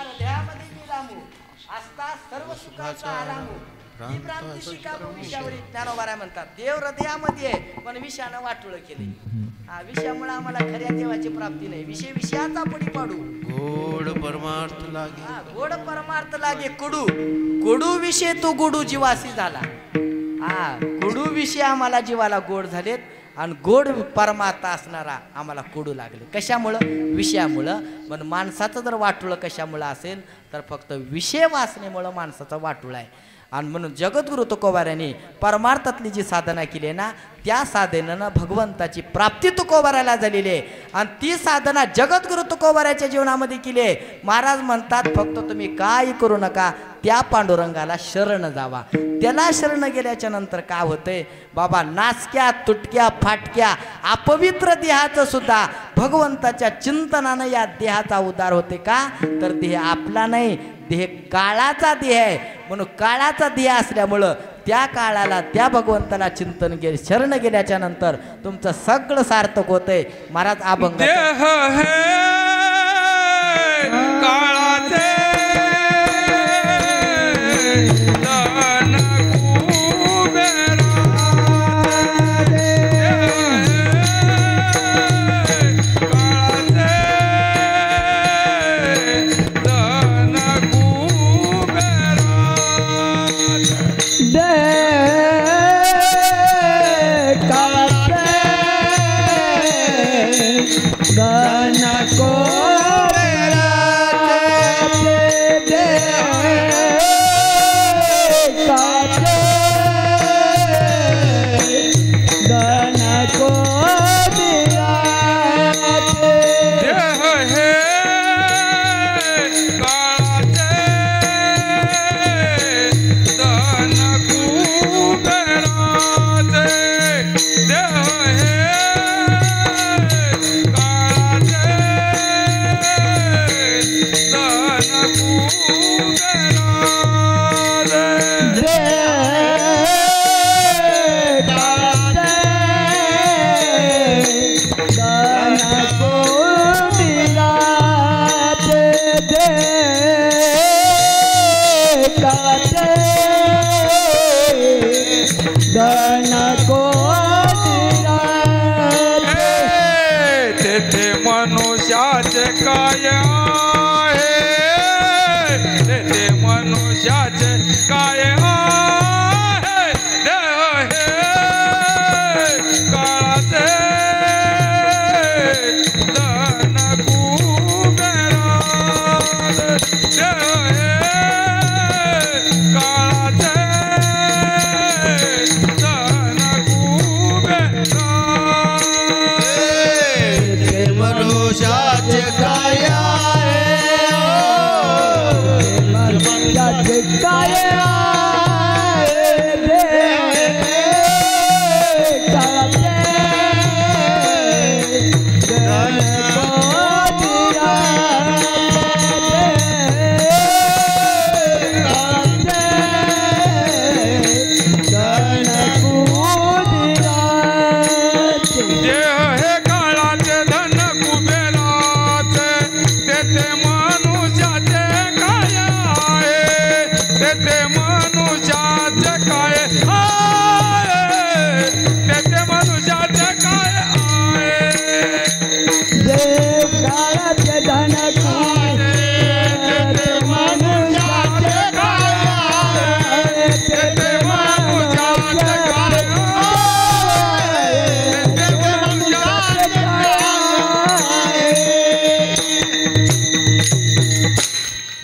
हृदयामध्ये मी रामू असता सर्व सुखाचा आरामू. ज्ञानोबाराय म्हणतात देव हृदयामध्ये आहे, पण विषयानं वाटोळ केले. विषयामुळे आम्हाला खऱ्या देवाची प्राप्ती नाही. विषयाचा पडी पाडू गोड परमार्थ लागे, गोड परमार्थ लागे कडू, कडू विषय तो गोडू जीवासी झाला. कडू विषय आम्हाला जीवाला गोड झालेत आणि गोड परमार्थ असणारा आम्हाला कडू लागले. कशामुळं? विषयामुळं. पण माणसाचं जर वाटोळं कशामुळं असेल तर फक्त विषय वासनेमुळं माणसाचा वाटोळा आहे. आणि म्हणून जगद्गुरु तुकोबारायांनी परमार्थातली जी साधना केली आहे ना, त्या साधनेनं भगवंताची प्राप्ती तुकोबाराला झालेली आहे. आणि ती साधना जगद्गुरु तुकोबाराच्या जीवनामध्ये केली आहे. महाराज म्हणतात फक्त तुम्ही काय करू नका, त्या पांडुरंगाला शरण जावा. त्याला शरण गेल्याच्या नंतर काय होतंय बाबा, नाचक्या तुटक्या फाटक्या अपवित्र देहाचं सुद्धा भगवंताच्या चिंतनानं या देहाचा उद्धार होते. का तर देह आपला नाही, देह काळाचा देह आहे. म्हणून काळाचा देह असल्यामुळं त्या काळाला त्या भगवंताला चिंतन गेले शरण गेल्याच्या नंतर तुमचं सगळं सार्थक होतंय महाराज अभंग देह हे काळाचे धन कुबेरा मनुष्याचे काय आहे ते मनुष्याचे काय आहे देह हे काळाचे धन कुबेरा देह हे काळाचे धन कुबेरा मनुष्याचे काय आहे मनुष्याचे काय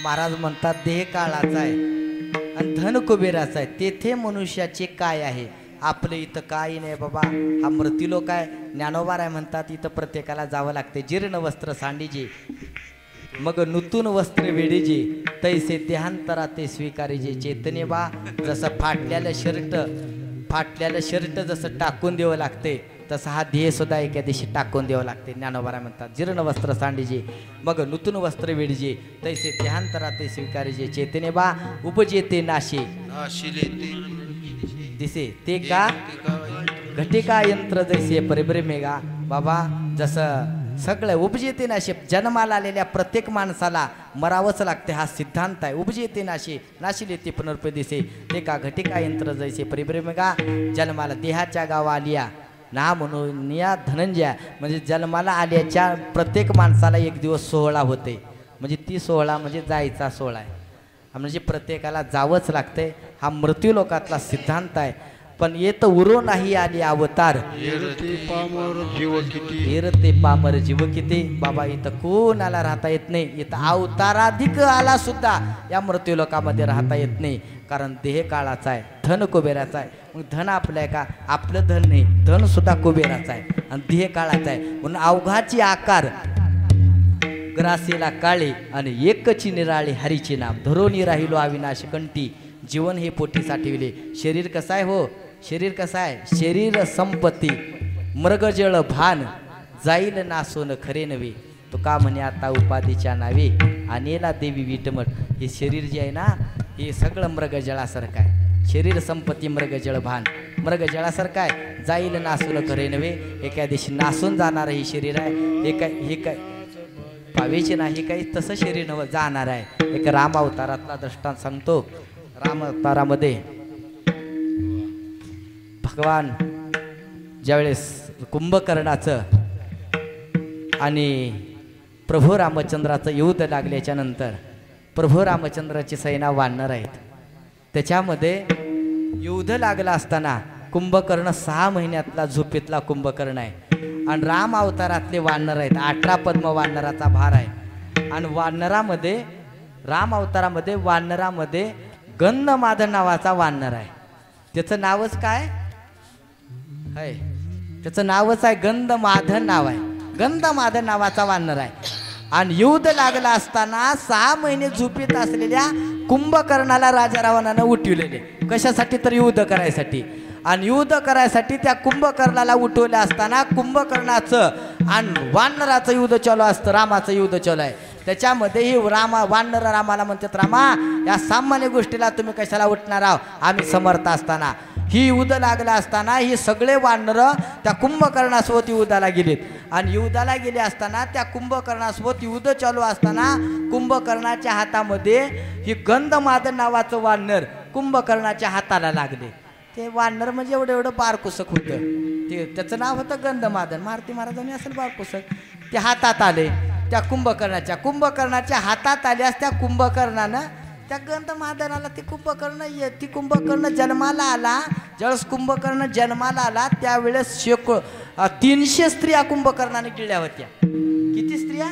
महाराज म्हणतात देह काळाचा आहे आणि धन कुबेराचा आहे तेथे मनुष्याचे काय आहे आपलं इथं काही नाही बाबा हा मृत्यूलोक आहे ज्ञानोबा राय म्हणतात इथं प्रत्येकाला जावं लागते जीर्ण वस्त्र सांडीजे मग नूतन वस्त्र वेडीजे तैसे देहांतरा ते स्वीकारीजे चैतन्य बा जसं फाटल्याला शर्ट जसं टाकून द्यावं लागते तसा हा ध्येय सुद्धा एका दिवशी टाकून द्यावं लागते ज्ञानोबा म्हणतात जीर्ण वस्त्र सांडीजे मग नूतन वस्त्र वेडीजे तैसे देहांतरा ते स्वीकारीजे चैतन्य बा उपजेते नाशे दिसे ते का घटिका यंत्र जैसे परिभ्रमेगा बाबा जसं सगळं उपजेते नाशे जन्माला आलेल्या प्रत्येक माणसाला मरावंच लागते हा सिद्धांत आहे उपजेते नाशे नाशिले ते पुनर्प दिसे ते का घटिका यंत्र जैसे परिभ्रमेगा जन्माला देहाच्या गावा आलिया ना म्हणून या धनंजया म्हणजे जन्माला आल्याच्या प्रत्येक माणसाला एक दिवस सोहळा होते म्हणजे ती सोहळा म्हणजे जायचा सोहळा आहे म्हणजे प्रत्येकाला जावंच लागते हा मृत्यू लोकातला सिद्धांत आहे पण येत उरो नाही आली अवतार ते पामर जीव किती बाबा इथं कोणाला राहता येत नाही इथं अवताराधिक आला सुद्धा या मृत्यू लोकामध्ये राहता येत नाही कारण देह काळाचा आहे धन कुबेराचा आहे मग धन आपलं आहे का आपलं धन नाही धन सुद्धा कुबेराचा आहे आणि देह काळाचा आहे म्हणून अवघाची आकार ग्रासेला काळे आणि एकची निराळे हरीचे नाम धरोनी राहिलो अविनाश कंठी जीवन हे पोटी साठविले शरीर कसं आहे हो शरीर कसं आहे शरीर संपत्ती मृगजळ भान जाईल नासोन खरे नव्हे तो का म्हणे आता उपाधीच्या नावे आणेला देवी विटमट हे शरीर जे आहे ना हे सगळं मृगजळासारखं आहे शरीर संपत्ती मृगजळ भान. मृगजळासारखं आहे, जाईल नासून खरे नव्हे. एका दिवशी नासून जाणार हे शरीर आहे. हे काय पावेचे नाही, काही तसं शरीर नव जाणार आहे. एक राम अवतारातला दृष्टांत सांगतो. राम अवतारामध्ये भगवान ज्यावेळेस कुंभकर्णाचं आणि प्रभू रामचंद्राचं युद्ध लागल्याच्या नंतर प्रभू रामचंद्राची सेना वानर आहेत. त्याच्यामध्ये युद्ध लागलं असताना कुंभकर्ण 6 महिन्यातला झोपेतला कुंभकर्ण आहे आणि राम अवतारातले वानर आहेत. 18 पद्म वानराचा भार आहे. आणि वानरामध्ये राम अवतारामध्ये वानरामध्ये गंधमादन नावाचा वानर आहे. त्याचं नावच काय आहे? त्याचं नावच आहे गंधमादन नाव आहे. गंधमादन नावाचा वानर आहे. आणि युद्ध लागला असताना 6 महिने झोपेत असलेल्या कुंभकर्णाला राजा रावणानं उठविलेले. कशासाठी? तर युद्ध करायसाठी. आणि युद्ध करायसाठी त्या कुंभकर्णाला उठवले असताना कुंभकर्णाचं आणि वानराचं युद्ध चालू असतं. रामाचं युद्ध चालू आहे. त्याच्यामध्ये ही वानर रामाला म्हणतात, रामा या सामान्य गोष्टीला तुम्ही कशाला उठणार आहो? आम्ही समर्थ असताना. ही युद्ध लागला असताना ही सगळे वानर त्या कुंभकर्णासोबत युद्धाला गेलीत. आणि युद्धाला गेले असताना त्या कुंभकर्णासोबत युद्ध चालू असताना कुंभकर्णाच्या हातामध्ये ही गंधमादन नावाचं वानर कुंभकर्णाच्या हाताला लागले. ते वानर म्हणजे एवढं बारकुसक होतं. ते त्याचं नाव होतं गंधमादन. मारुती महाराजांनी असेल बारकुसक. ते हातात आले त्या कुंभकर्णाच्या हातात आल्यास त्या कुंभकर्णानं त्या गंधमादनाला ती कुंभकर्ण जन्माला आला. ज्यावेळेस कुंभकर्ण जन्माला आला त्यावेळेस 300 स्त्रिया कुंभकर्णाने गिळल्या होत्या. किती स्त्रिया?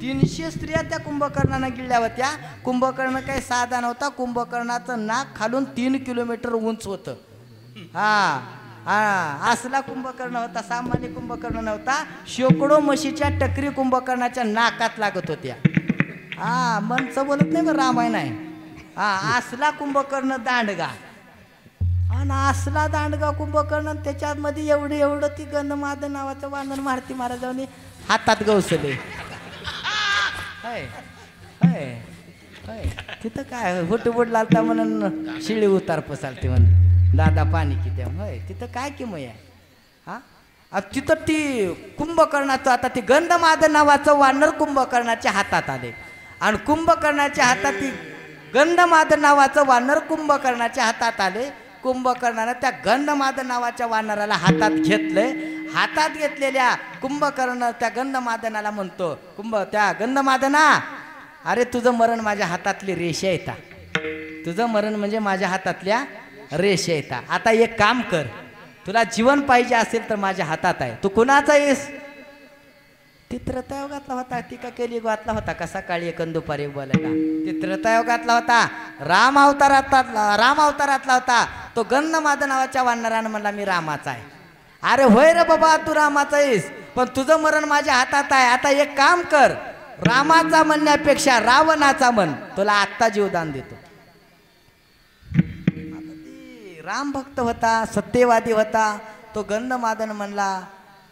300 स्त्रिया त्या कुंभकर्णाने गिळल्या होत्या. कुंभकर्ण काही साधा नव्हता. कुंभकर्णाचं नाक खालून 3 किलोमीटर उंच होतं. असला कुंभकर्ण होता. सामान्य कुंभकर्ण नव्हता. शेकडो म्हशीच्या टकरी कुंभकर्णाच्या नाकात लागत होत्या. मनचं बोलत नाही बरं, रामायण आहे. असला कुंभकर्ण दांडगा. आणि असला दांडगा कुंभकर्ण त्याच्यामध्ये एवढं ती गंधमादन नावाचं वानर मारुती महाराजांनी हातात गवसले. तिथं काय हुटबुट लालता म्हणून शिळी उतार पसालते म्हणून दादा पाणी किती होय. तिथं काय किमय आहे? तिथं ती कुंभकर्णाचं आता ती गंधमादन नावाचं वानर कुंभकर्णाच्या हातात आले. आणि कुंभकर्णाच्या हातात ती गंधमादन नावाचं वानर कुंभकर्णाच्या हातात आले. कुंभकर्णानं त्या गंधमादन नावाच्या वानराला हातात घेतलंय. हातात घेतलेल्या कुंभकर्ण त्या गंधमादनाला म्हणतो, त्या गंधमादना, अरे तुझं मरण माझ्या हातातली रेषा येता. तुझं मरण म्हणजे माझ्या हातातल्या रेषा येता. आता एक काम कर, तुला जीवन पाहिजे असेल तर माझ्या हातात आहे. तू कुणाचा आहेस? ती त्रेतायुगातला होता. ती का कलियुगातला होता? कसा काळी एक दुपारी बोलायला? ती त्रेतायुगातला होता. राम अवतारातला होता. तो गंधमादन नावाच्या वानरानं म्हणला मी रामाचा आहे. अरे होय रे बाबा, तू रामाचा आहेस, पण तुझं मरण माझ्या हातात आहे. आता एक काम कर, रामाचा म्हणण्यापेक्षा रावणाचा म्हण, तुला आत्ता जीवदान देतो. राम भक्त होता, सत्यवादी होता. तो गंधमादन म्हणला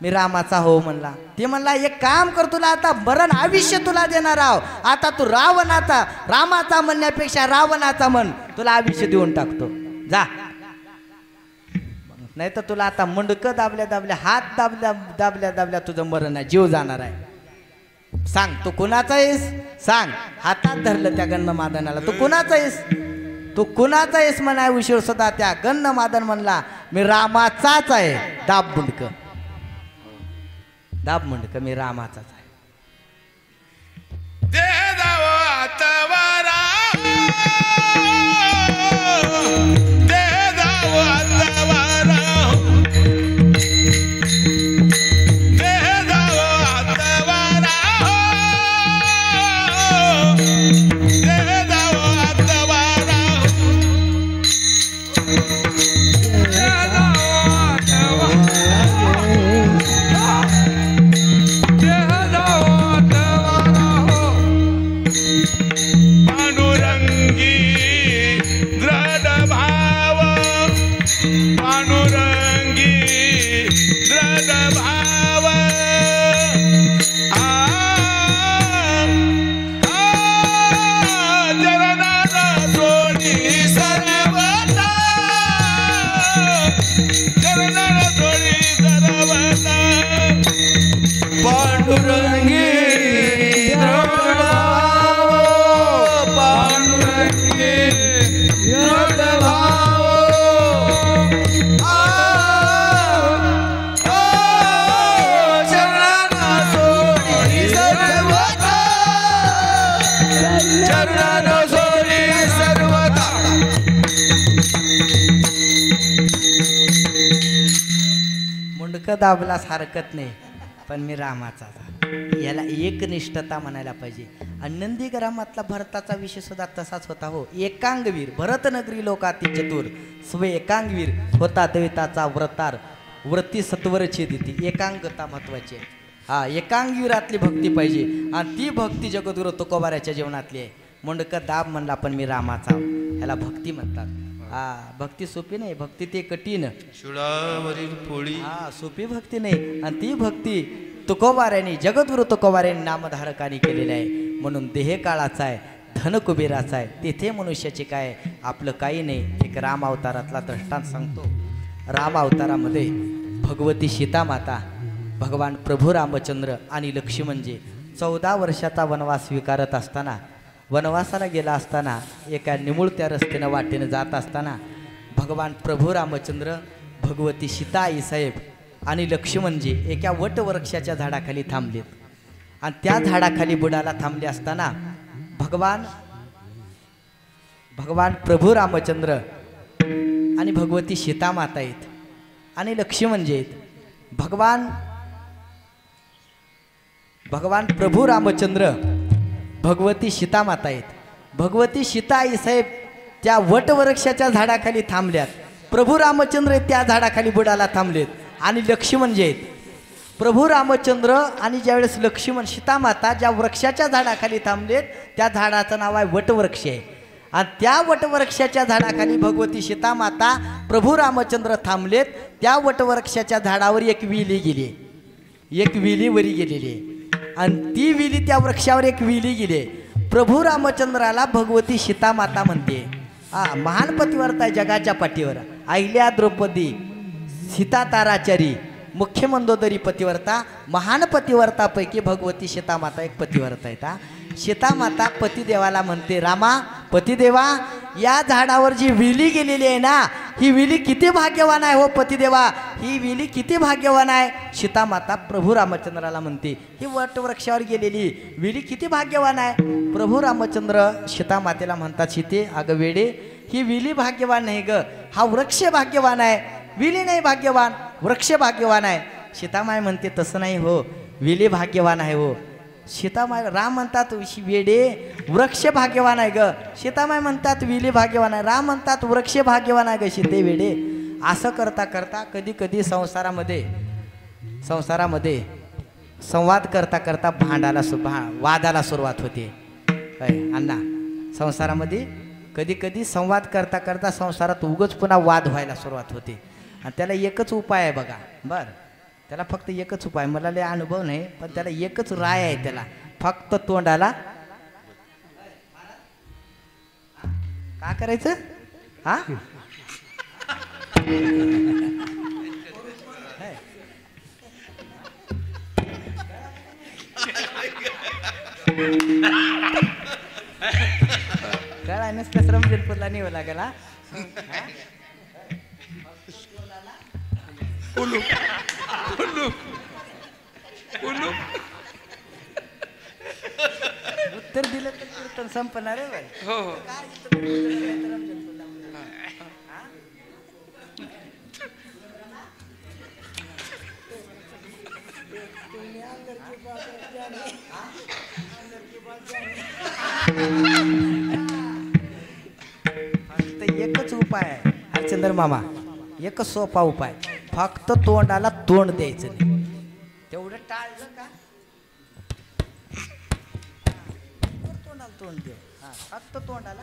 मी रामाचा हो म्हणला. ते म्हणला एक काम कर, तुला आता मरण आयुष्य तुला देणार आहो. आता तू रामाचा म्हणण्यापेक्षा रावणाचा म्हण, तुला आयुष्य देऊन टाकतो. जा, नाही तर तुला आता मुंडकं दाबल्या हात दाबल्या तुझं मरण आहे, जीव जाणार आहे. सांग तू कुणाचा आहेस? सांग. हातात धरलं त्या गंधमादनाला. तू कुणाचा आहेस म्हणा. उशीर सुद्धा त्या गंधमादन म्हणला मी रामाचाच आहे. दाब मुंडक मी रामाचाच आहे. देह चरणानो सोरी सर्वदा मुंडकं दाबलास हरकत नाही, पण मी रामाचा याला एकनिष्ठता म्हणायला पाहिजे. आणि नंदीग्रामातला भरताचा विषय सुद्धा तसाच होता हो. एकांगवीर भरतनगरी लोकाती चतुर स्व एकांगवीर होता देवताचा व्रतार व्रती सत्वरची देती. एकांगता महत्वाची आहे. हा, एकांगवीरातली भक्ती पाहिजे आणि ती भक्ती जगद्गुरु तुकोबाराच्या जीवनातली आहे. मुंडकं दाब म्हणला पण मी रामाचा, याला भक्ती म्हणतात. हा, भक्ती सोपी नाही, भक्ती ते कठीण. शुळावरील पोळी हा, सोपी भक्ती नाही. आणि ती भक्ती तुकोबाऱ्यांनी जगद्गुरु तुकोबाऱ्यांनी नामधारकांनी केलेली आहे. म्हणून देह काळाचा आहे, धन कुबेराचा आहे. तेथे मनुष्याचे काय आपलं काही नाही. एक राम अवतारातला दृष्टांत सांगतो. राम अवतारामध्ये भगवती सीता माता, भगवान प्रभू रामचंद्र आणि लक्ष्मणजी 14 वर्षाचा वनवास स्वीकारत असताना, वनवासाला गेला असताना एका निमुळत्या रस्त्यानं वाटेनं जात असताना भगवान प्रभू रामचंद्र, भगवती सीता आईसाहेब आणि लक्ष्मणजी एका वटवृक्षाच्या झाडाखाली थांबलेत. आणि त्या झाडाखाली बुडाला थांबले असताना भगवान प्रभू रामचंद्र आणि भगवती सीता माता आहेत आणि लक्ष्मणजी आहेत. भगवान प्रभू रामचंद्र, भगवती सीता माता आहेत. भगवती सीता आई साहेब त्या वटवृक्षाच्या झाडाखाली थांबल्यात. प्रभू रामचंद्र त्या झाडाखाली बुडाला थांबलेत आणि लक्ष्मणजी आहेत. प्रभू रामचंद्र आणि ज्यावेळेस लक्ष्मण सीता माता ज्या वृक्षाच्या झाडाखाली थांबलेत त्या झाडाचं नाव आहे वटवृक्ष आहे. आणि त्या वटवृक्षाच्या झाडाखाली भगवती सीता माता, प्रभू रामचंद्र थांबलेत. त्या वटवृक्षाच्या झाडावर एक विली गेली, एक विली वरी गेलेली आहे. आणि ती विली त्या वृक्षावर एक विली गेली. प्रभू रामचंद्राला भगवती सीता माता म्हणते. हा, महान पतिव्रता आहे जगाच्या पाठीवर. अहिल्या, द्रौपदी, सीता, ताराचारी, मुख्य मंदोदरी पतिव्रता. महान पतिव्रतापैकी भगवती सीता माता एक पतिव्रता आहेत. हा, सीता माता पतिदेवाला म्हणते, रामा पतिदेवा, या झाडावर जी विली गेलेली आहे ना, ही विली किती भाग्यवान आहे हो पतिदेवा, ही विली किती भाग्यवान आहे. सीता माता प्रभू रामचंद्राला म्हणते, ही वटवृक्षावर गेलेली विली किती भाग्यवान आहे. प्रभू रामचंद्र सीता मातेला म्हणतात, सीते अगं वेडे, ही विली भाग्यवान नाही ग, हा वृक्ष भाग्यवान आहे, विली नाही भाग्यवान, वृक्ष भाग्यवान आहे. सीतामाय म्हणते तसं नाही हो, विली भाग्यवान आहे हो. सीतामाय, राम म्हणतात वेडे वृक्ष भाग्यवान आहे ग, सीतामाय म्हणतात विली भाग्यवान आहे. राम म्हणतात वृक्ष भाग्यवान आहे ग सीते वेडे. असं करता करता कधी कधी संसारामध्ये संवाद करता करता वादाला सुरुवात होते. अण्णा, संसारामध्ये कधी कधी संवाद करता करता संसारात उगाच पुन्हा वाद व्हायला सुरुवात होते. आणि त्याला एकच उपाय आहे बघा. बरं, त्याला फक्त एकच उपाय, मला लय अनुभव नाही पण त्याला एकच राय आहे. त्याला फक्त तोंडाला काय करायचं, हा काय नसतं रमजनपूरला नेवं लागेल. हा, उत्तर दिलं तर कीर्तन संपणार आहे बाई. हो हो. फक्त एकच उपाय आहे हरचंद्र मामा, एकच सोपा उपाय, फक्त तोंडाला तोंड द्यायचं नाही. तेवढं टाळलं का तोंडाला तोंड दे. हा, फक्त तोंडाला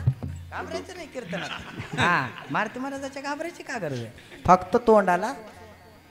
घाबरायचं नाही कीर्तनात. हा, मारुती महाराजाच्या घाबरायची का गरज आहे, फक्त तोंडाला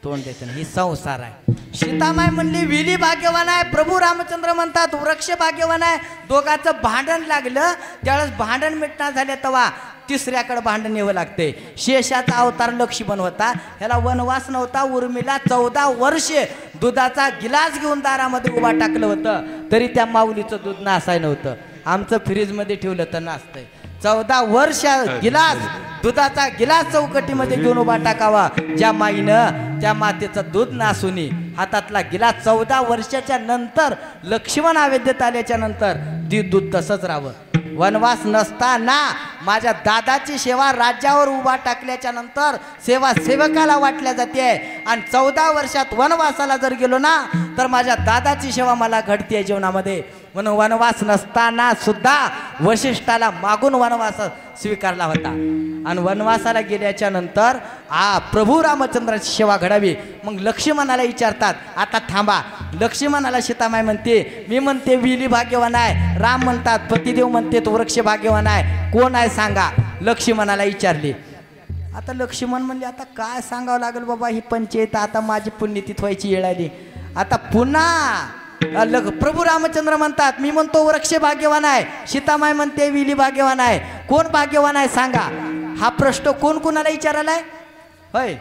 तोंड द्यायचं नाही. ही संसार आहे. सीतामाय म्हणली विली भाग्यवान आहे, प्रभू रामचंद्र म्हणतात वृक्ष भाग्यवान आहे. दोघांचं भांडण लागलं, त्यावेळेस भांडण मिटणार झाले तेव्हा तिसऱ्याकडे भांडण यावं लागते. शेषाचा अवतार लक्ष्मण होता, ह्याला वनवास नव्हता. उर्मिला 14 वर्षे दुधाचा गिलास घेऊन दारामध्ये उभा टाकलं होतं, तरी त्या माऊलीचं दूध नासाय नव्हतं. आमचं फ्रीजमध्ये ठेवलं तर नासतंय. 14 वर्ष गिलास, दुधाचा गिलास चौकटीमध्ये घेऊन उभा टाकावा. ज्या माईनं त्या मातेचं दूध नासूनी हातातला गिलास 14 वर्षाच्या नंतर लक्ष्मण अयोध्येत आल्याच्या नंतर ती दूध तसंच राहावं. वनवास नसताना माझ्या दादाची सेवा राज्यावर उभा टाकल्याच्या नंतर सेवा सेवकाला वाटल्या जाते आणि 14 वर्षात वनवासाला जर गेलो ना तर माझ्या दादाची सेवा मला घडते जीवनामध्ये. म्हणून वनवास नसताना सुद्धा वशिष्ठाला मागून वनवास स्वीकारला होता आणि वनवासाला गेल्याच्या नंतर प्रभू रामचंद्राची सेवा घडावी. मग लक्ष्मणाला विचारतात, आता थांबा. लक्ष्मणाला सीतामाई म्हणते, मी म्हणते विली भाग्यवान आहे, राम म्हणतात पतिदेव म्हणते तो वृक्ष भाग्यवान आहे, कोण आहे सांगा. लक्ष्मणाला विचारली. आता लक्ष्मण म्हणले, आता काय सांगावं लागेल बाबा, ही पंचायत आता माझी पुण्यतिथी व्हायची वेळ आली. आता पुन्हा प्रभू रामचंद्र म्हणतात, मी म्हणतो वृक्ष भाग्यवान आहे, सीतामाई म्हणते विली भाग्यवान आहे, कोण भाग्यवान आहे सांगा. हा प्रश्न कोण कोणाला विचारायलाय होय?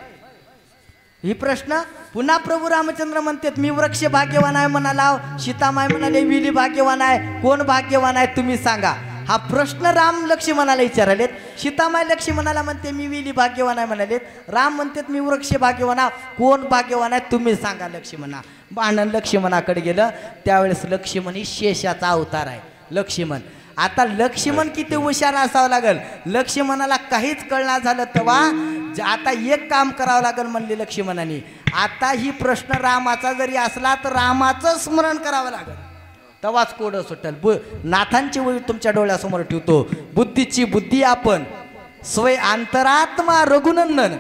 ही प्रश्न पुन्हा प्रभू रामचंद्र म्हणतात, मी वृक्ष भाग्यवान आहे म्हणाला, सीतामाई म्हणाले विली भाग्यवान आहे, कोण भाग्यवान आहे तुम्ही सांगा. हा प्रश्न राम लक्ष्मणाला विचारलेत. सीतामाई लक्ष्मणाला म्हणते मी विली भाग्यवान आहे म्हणालेत. राम म्हणतात मी वृक्ष भाग्यवान आहे, कोण भाग्यवान आहे तुम्ही सांगा लक्ष्मणा. भांडण लक्ष्मणाकडे गेलं. त्यावेळेस लक्ष्मण ही शेषाचा अवतार आहे लक्ष्मण. आता लक्ष्मण किती हुशार असावं लागल. लक्ष्मणाला काहीच कळणार झालं तेव्हा आता एक काम करावं लागेल म्हणले लक्ष्मणाने. आता ही प्रश्न रामाचा जरी असला तर रामाचं स्मरण करावं लागेल तेव्हाच कोडं सुटेल. नाथांची वही तुमच्या डोळ्यासमोर ठेवतो. बुद्धीची बुद्धी आपण स्वय अंतरात्मा रघुनंदन.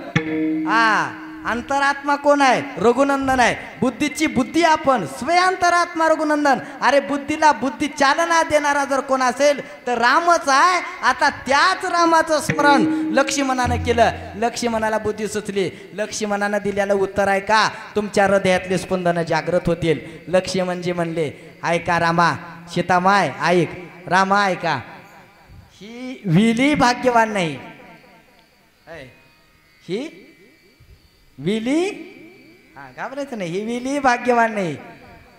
अंतरात्मा कोण आहे? रघुनंदन आहे. बुद्धीची बुद्धी आपण स्वय अंतरात्मा रघुनंदन. अरे बुद्धीला बुद्धी चालना देणारा जर कोण असेल तर रामच आहे. आता त्याच रामाचं स्मरण लक्ष्मणानं केलं. लक्ष्मणाला बुद्धी सुचली. लक्ष्मणानं दिलेलं उत्तर आहे का तुमच्या हृदयातले स्पंदन जागृत होतील. लक्ष्मणजी म्हणले, ऐका रामा, सीतामाय ऐक, रामा ऐका, ही विली भाग्यवान नाही, ही विली घाबरायचं नाही, ही विली भाग्यवान नाही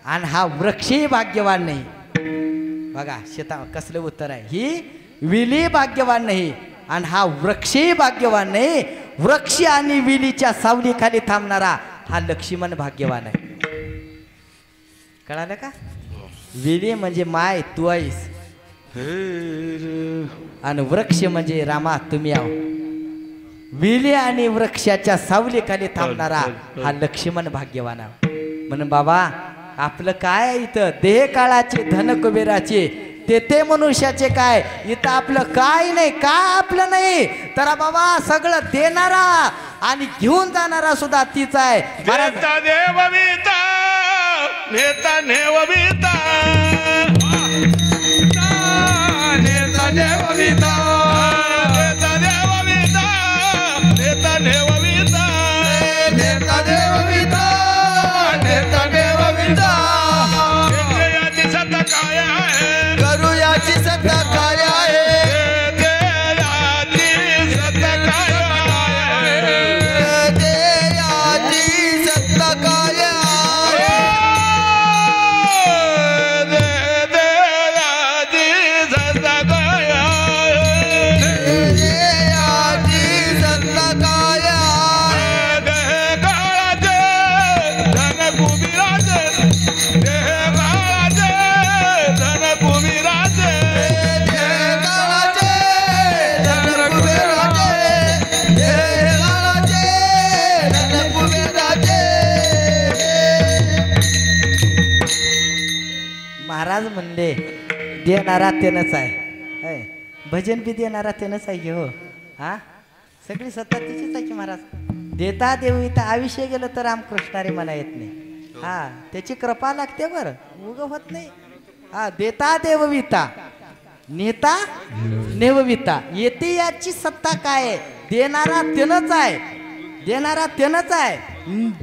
आणि हा वृक्षही भाग्यवान नाही. बघा सीता कसलं उत्तर आहे. ही विली भाग्यवान नाही आणि हा वृक्षही भाग्यवान नाही. वृक्ष आणि विलीच्या सावलीखाली थांबणारा हा लक्ष्मण भाग्यवान आहे. कळालं का? विली म्हणजे माय तू आहेस आणि वृक्ष म्हणजे रामा तुम्ही आहो. विली आणि वृक्षाच्या सावलीखाली थांबणारा हा लक्ष्मण भाग्यवान आहे. म्हणून बाबा आपलं काय इथं देह काळाचे धन कुबेराचे तेथे मनुष्याचे काय, इथं आपलं काय नाही. काय आपलं नाही तर बाबा सगळं देणारा आणि घेऊन जाणारा सुद्धा तीच आहे. नेता देवविता, नेता नेवविता, नेता देवविता, नेता देवविता, नेता नेवविता, नेता देवविता, नेता देवविता. याची सत्ता काय आहे? करूयाची सत्ता काय आहे? याची सत्ता काय आहे? देयाची सत्ता काय आहे? देयाची सत्ता काय आहे? देयाची सत्ता काय आहे? देह काळाचे धन कुबेराचे, देह काळाचे धन कुबेराचे, देहकाळाचे धन कुबेराचे, देहकाळाचे धन कुबेराचे. महाराज म्हणले देणारा तेनच आहे. भजन बी देणारा तेनच आहे की हो. हा सगळी सत्ता तिचीच आहे की महाराज. देता देविता आयुष्य गेलं तर रामकृष्णारी मला येत नाही. हा त्याची कृपा लागते बरं, उग होत नाही. हा देता देवविता, नेता नेवविता. येते याची सत्ता काय आहे? देणारा तेनच आहे. देणारा तेनच आहे.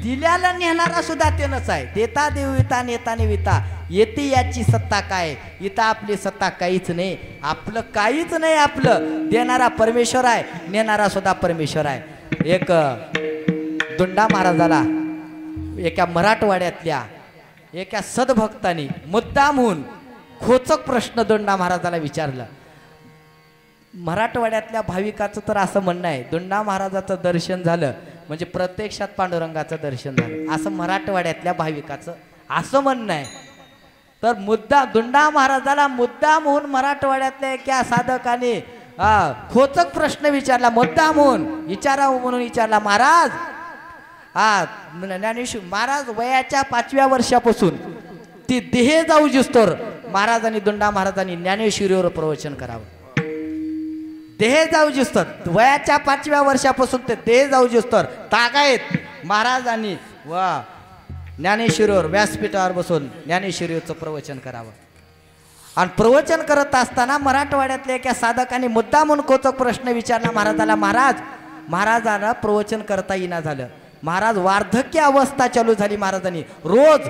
दिल्याला नेणारा सुद्धा तेनच आहे. देता देवविता, नेता नेविता. येते याची सत्ता काय? इथं आपली सत्ता काहीच नाही. आपलं काहीच नाही. आपलं देणारा परमेश्वर आहे, नेणारा सुद्धा परमेश्वर आहे. एक दोंडा महाराजाला एका मराठवाड्यातल्या एका सद्भक्तानी मुद्दामहून खोचक प्रश्न दोंडा महाराजाला विचारला. मराठवाड्यातल्या भाविकाचं तर असं म्हणणं आहे दोंडा महाराजाचं दर्शन झालं म्हणजे प्रत्यक्षात पांडुरंगाचं दर्शन झालं, असं मराठवाड्यातल्या भाविकाचं असं म्हणणं आहे. तर दुंडा महाराजाला मुद्दाम होऊन मराठवाड्यातल्या एका साधकाने खोचक प्रश्न विचारला, मुद्दाम होऊन विचारावं म्हणून विचारला. महाराज, ज्ञानेश्वर महाराज वयाच्या 5व्या वर्षापासून ती देह जाऊ जिस्तोर महाराजांनी दुंडा महाराजांनी ज्ञानेश्वरीवर प्रवचन करावं. देह जाऊ जिस्तोर वयाच्या 5व्या वर्षापासून ते देह जाऊ जिस्तोर तागायत महाराजांनी वा ज्ञानेश्वरीवर व्यासपीठावर बसून ज्ञानेश्वरीचं प्रवचन करावं. आणि प्रवचन करत असताना मराठवाड्यातल्या एका साधकाने मुद्दा म्हणून खोचक प्रश्न विचारला महाराजाला. महाराजांना प्रवचन करता येईना झालं. महाराज वार्धक्य अवस्था चालू झाली. महाराजांनी रोज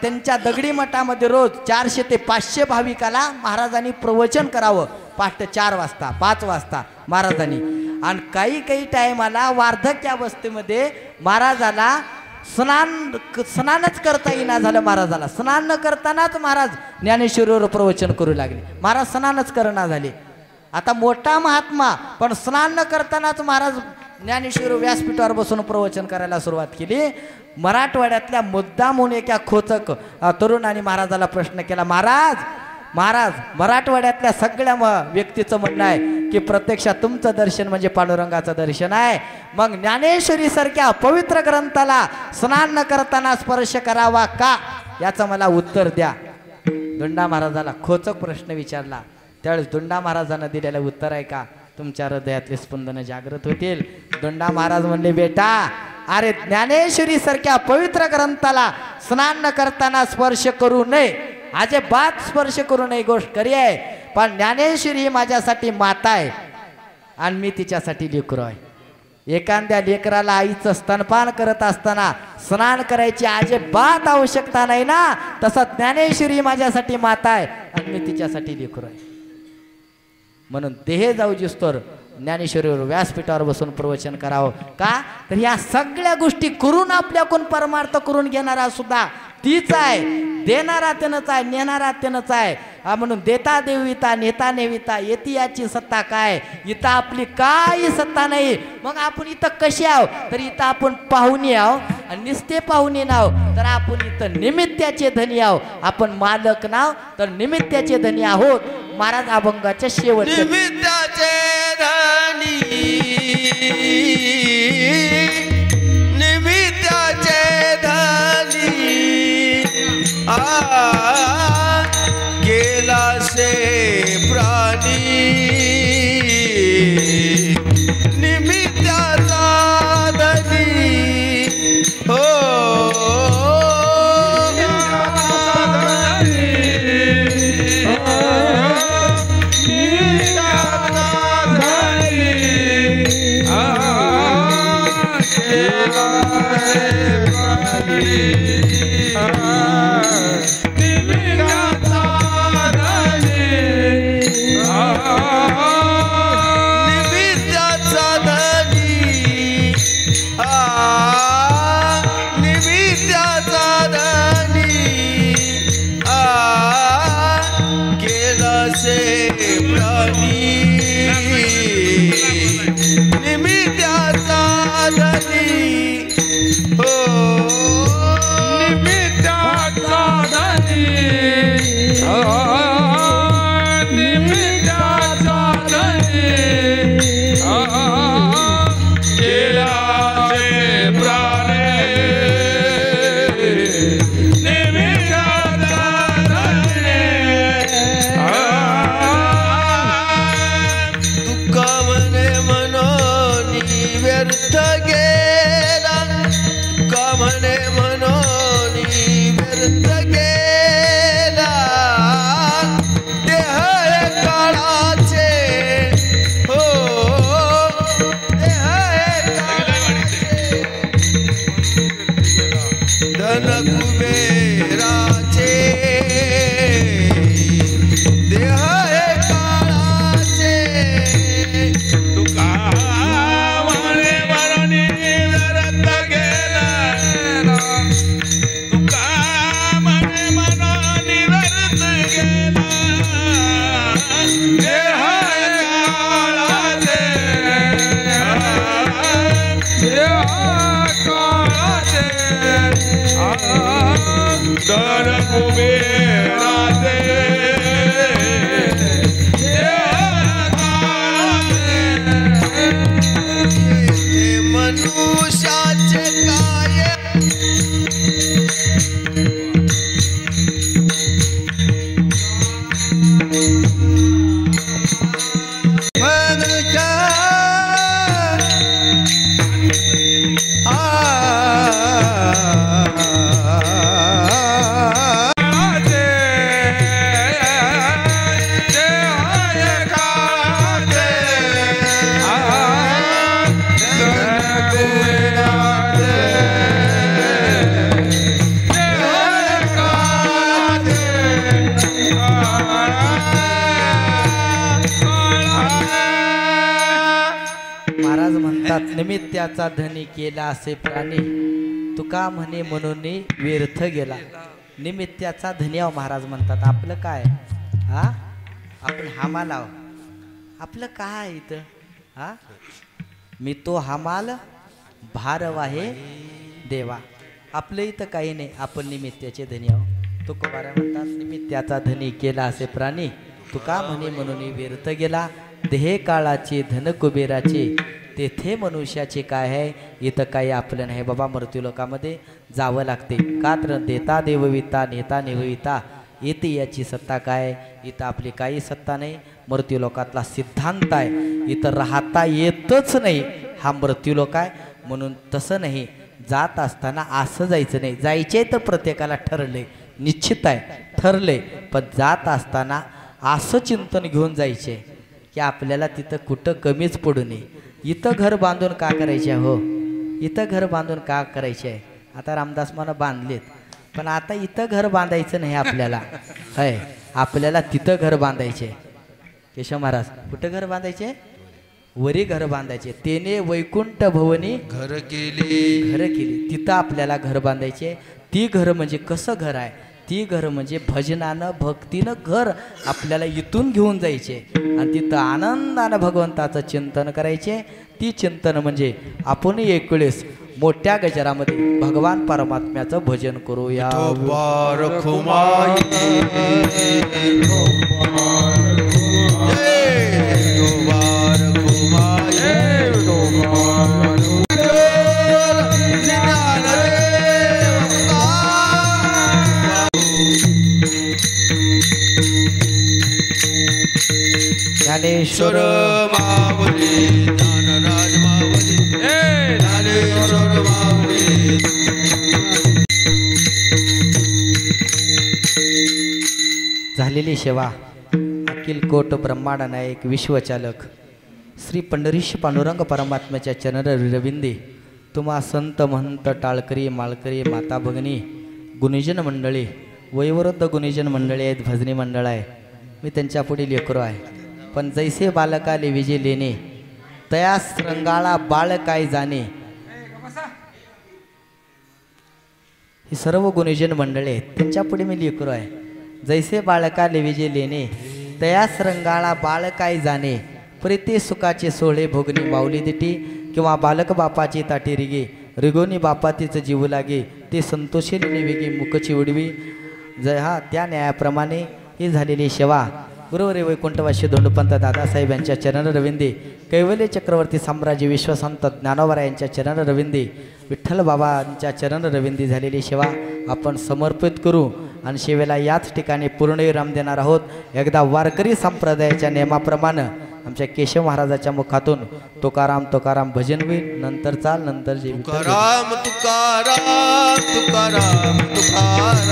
त्यांच्या दगडी मठामध्ये रोज 400 ते 500 भाविकाला महाराजांनी प्रवचन करावं. पहाटे 4 वाजता 5 वाजता महाराजांनी. आणि काही टायमाला वार्धक्य अवस्थेमध्ये महाराजाला स्नानच करता येईना झालं. महाराजाला स्नान न करतानाच महाराज ज्ञानेश्वरीवर प्रवचन करू लागले. महाराज स्नानच करणा झाले. आता मोठा महात्मा पण स्नान न करतानाच महाराज ज्ञानेश्वरी व्यासपीठावर बसून प्रवचन करायला सुरुवात केली. मराठवाड्यातल्या मुद्दाम म्हणून एका खोचक तरुणाने महाराजाला प्रश्न केला. महाराज मराठवाड्यातल्या सगळ्या व्यक्तीचं म्हणणं आहे की प्रत्यक्षात तुमचं दर्शन म्हणजे पांडुरंगाचं दर्शन आहे. मग ज्ञानेश्वरी सारख्या पवित्र ग्रंथाला स्नान न करताना स्पर्श करावा का, याचं मला उत्तर द्या. दुंडा महाराजाला खोचक प्रश्न विचारला. त्यावेळेस दुंडा महाराजांना दिलेलं उत्तर आहे का, तुमच्या हृदयातले स्पंदन जागृत होतील. दुंडा महाराज म्हणले, बेटा अरे ज्ञानेश्वरी सारख्या पवित्र ग्रंथाला स्नान न करताना स्पर्श करू नये, अजिबात स्पर्श करू नये गोष्ट खरी आहे. पण ज्ञानेश्वरी ही माझ्यासाठी माता आहे आणि मी तिच्यासाठी लेकरू आहे. एखाद्या लेकराला आईचं स्तनपान करत असताना स्नान करायची अजिबात आवश्यकता नाही ना, तसं ज्ञानेश्वरी माझ्यासाठी माता आहे आणि मी तिच्यासाठी लेकरू आहे. म्हणून देह जाऊ जिस्तोर ज्ञानेश्वरीवर व्यासपीठावर बसून प्रवचन करावं का, तर ह्या सगळ्या गोष्टी करून आपल्याकडून परमार्थ करून घेणारा सुद्धा तीच आहे. देणारा त्यानंच आहे, नेणारा त्यानंच आहे. म्हणून देता देविता नेता नेविता येती याची सत्ता काय, इथं आपली काही सत्ता नाही. मग आपण इथं कशी आहो, तर इथं आपण पाहुणे आहो आणि निस्ते पाहुणे नाव, तर आपण इथं निमित्ताचे धनी आहो. आपण मालक नाव तर निमित्ताचे धनी आहोत. महाराज अभंगाच्या शेवटचे निमित्ताचे धनी, निमित्ताचे धनी गेला से प्राणी, निमित्ताचा धनी हो Yeah. म्हणतात निमित्याचा धनी केला असे प्राणी तुका म्हणे म्हणून व्यर्थ गेला. निमित्याचा धनी आहो महाराज म्हणतात. आपलं काय हा आपण हमाल आहो. आपलं काय इथं हा मी तो हमाल भारवाहे देवा. आपलं इथं काही नाही. आपण निमित्याचे धनी आहो. तुकोबारा म्हणतात निमित्याचा धनी केला असे प्राणी तुका म्हणे म्हणून व्यर्थ गेला. देह काळाचे धन कुबेराचे तेथे मनुष्याचे काय आहे. इथं काही आपलं नाही बाबा. मृत्यूलोकामध्ये जावं लागते. का तर देता देवविता नेता निभविता येते याची सत्ता काय. इथं आपली काही सत्ता नाही. मृत्यूलोकातला सिद्धांत आहे. इथं राहता येतच नाही हा मृत्यूलोक आहे. म्हणून तसं नाही. जात असताना असं जायचं नाही. जायचे तर प्रत्येकाला ठरले निश्चित आहे ठरले. पण जात असताना असं चिंतन घेऊन जायचे की आपल्याला तिथं कुठं कमीच पडू नये. इथं घर बांधून का करायचे हो. इथं घर बांधून का करायचे आहे. आता रामदास मला बांधलेत पण आता इथं घर बांधायचं नाही आपल्याला. है आपल्याला तिथं घर बांधायचे. केशव महाराज कुठं घर बांधायचे. वरी घर बांधायचे. तेने वैकुंठ भवनी घर केली. तिथं आपल्याला घर बांधायचे. ती घर म्हणजे कसं घर आहे. ती घर म्हणजे भजनानं भक्तीनं घर आपल्याला इथून घेऊन जायचे आणि तिथं आनंदानं भगवंताचं चिंतन करायचे. ती चिंतन म्हणजे आपण एक वेळेस मोठ्या गजरामध्ये भगवान परमात्म्याचं भजन करूया. ज्ञानेश्वर माऊली ज्ञानराज माऊली ज्ञानेश्वर माऊली. झालेली सेवा अखिल कोट ब्रह्मांड नायक विश्वचालक श्री पंढरीश पांडुरंग परमात्म्याच्या चरण रविंदे तुम्हा संत महंत टाळकरी माळकरी माता भगिनी गुणीजन मंडळी वयोवृद्ध गुणीजन मंडळी आहेत. भजनी मंडळ आहे. मी त्यांच्या पुढे लेकरो आहे. पण जैसे बालकाले विजे लेणे तयास रंगाळा बाळ काय जाणे. ही सर्व गुणीजन मंडळी आहेत. त्यांच्या पुढे मी लेकरो आहे. जैसे बाळकाले विजे लेणे तयास रंगाळा बाळ काय जाणे. प्रीती सुखाचे सोहळे भोगणी माऊली दिटी किंवा बालक बापाची ताटी रिगे रिगोनी बापा तिचं जीव लागे ते संतोषेली वेगे मुखची उडवी. जय हा त्या न्यायाप्रमाणे ही झालेली सेवा गुरुवरे वैकुंठवासी धोंडपंत दादासाहेब यांच्या चरण रविंदे कैवल्य चक्रवर्ती साम्राज्य विश्वसंत ज्ञानोबा यांच्या चरण रविंदे विठ्ठल बाबांच्या चरण रविंदी झालेली सेवा आपण समर्पित करू आणि सेवेला याच ठिकाणी पूर्णविराम देणार आहोत. एकदा वारकरी संप्रदायाच्या नियमाप्रमाणे आमच्या केशव महाराजाच्या मुखातून तुकाराम तुकाराम भजन होईल. नंतर चाल नंतर जे तुकाराम तुकाराम तुकाराम तुकाराम.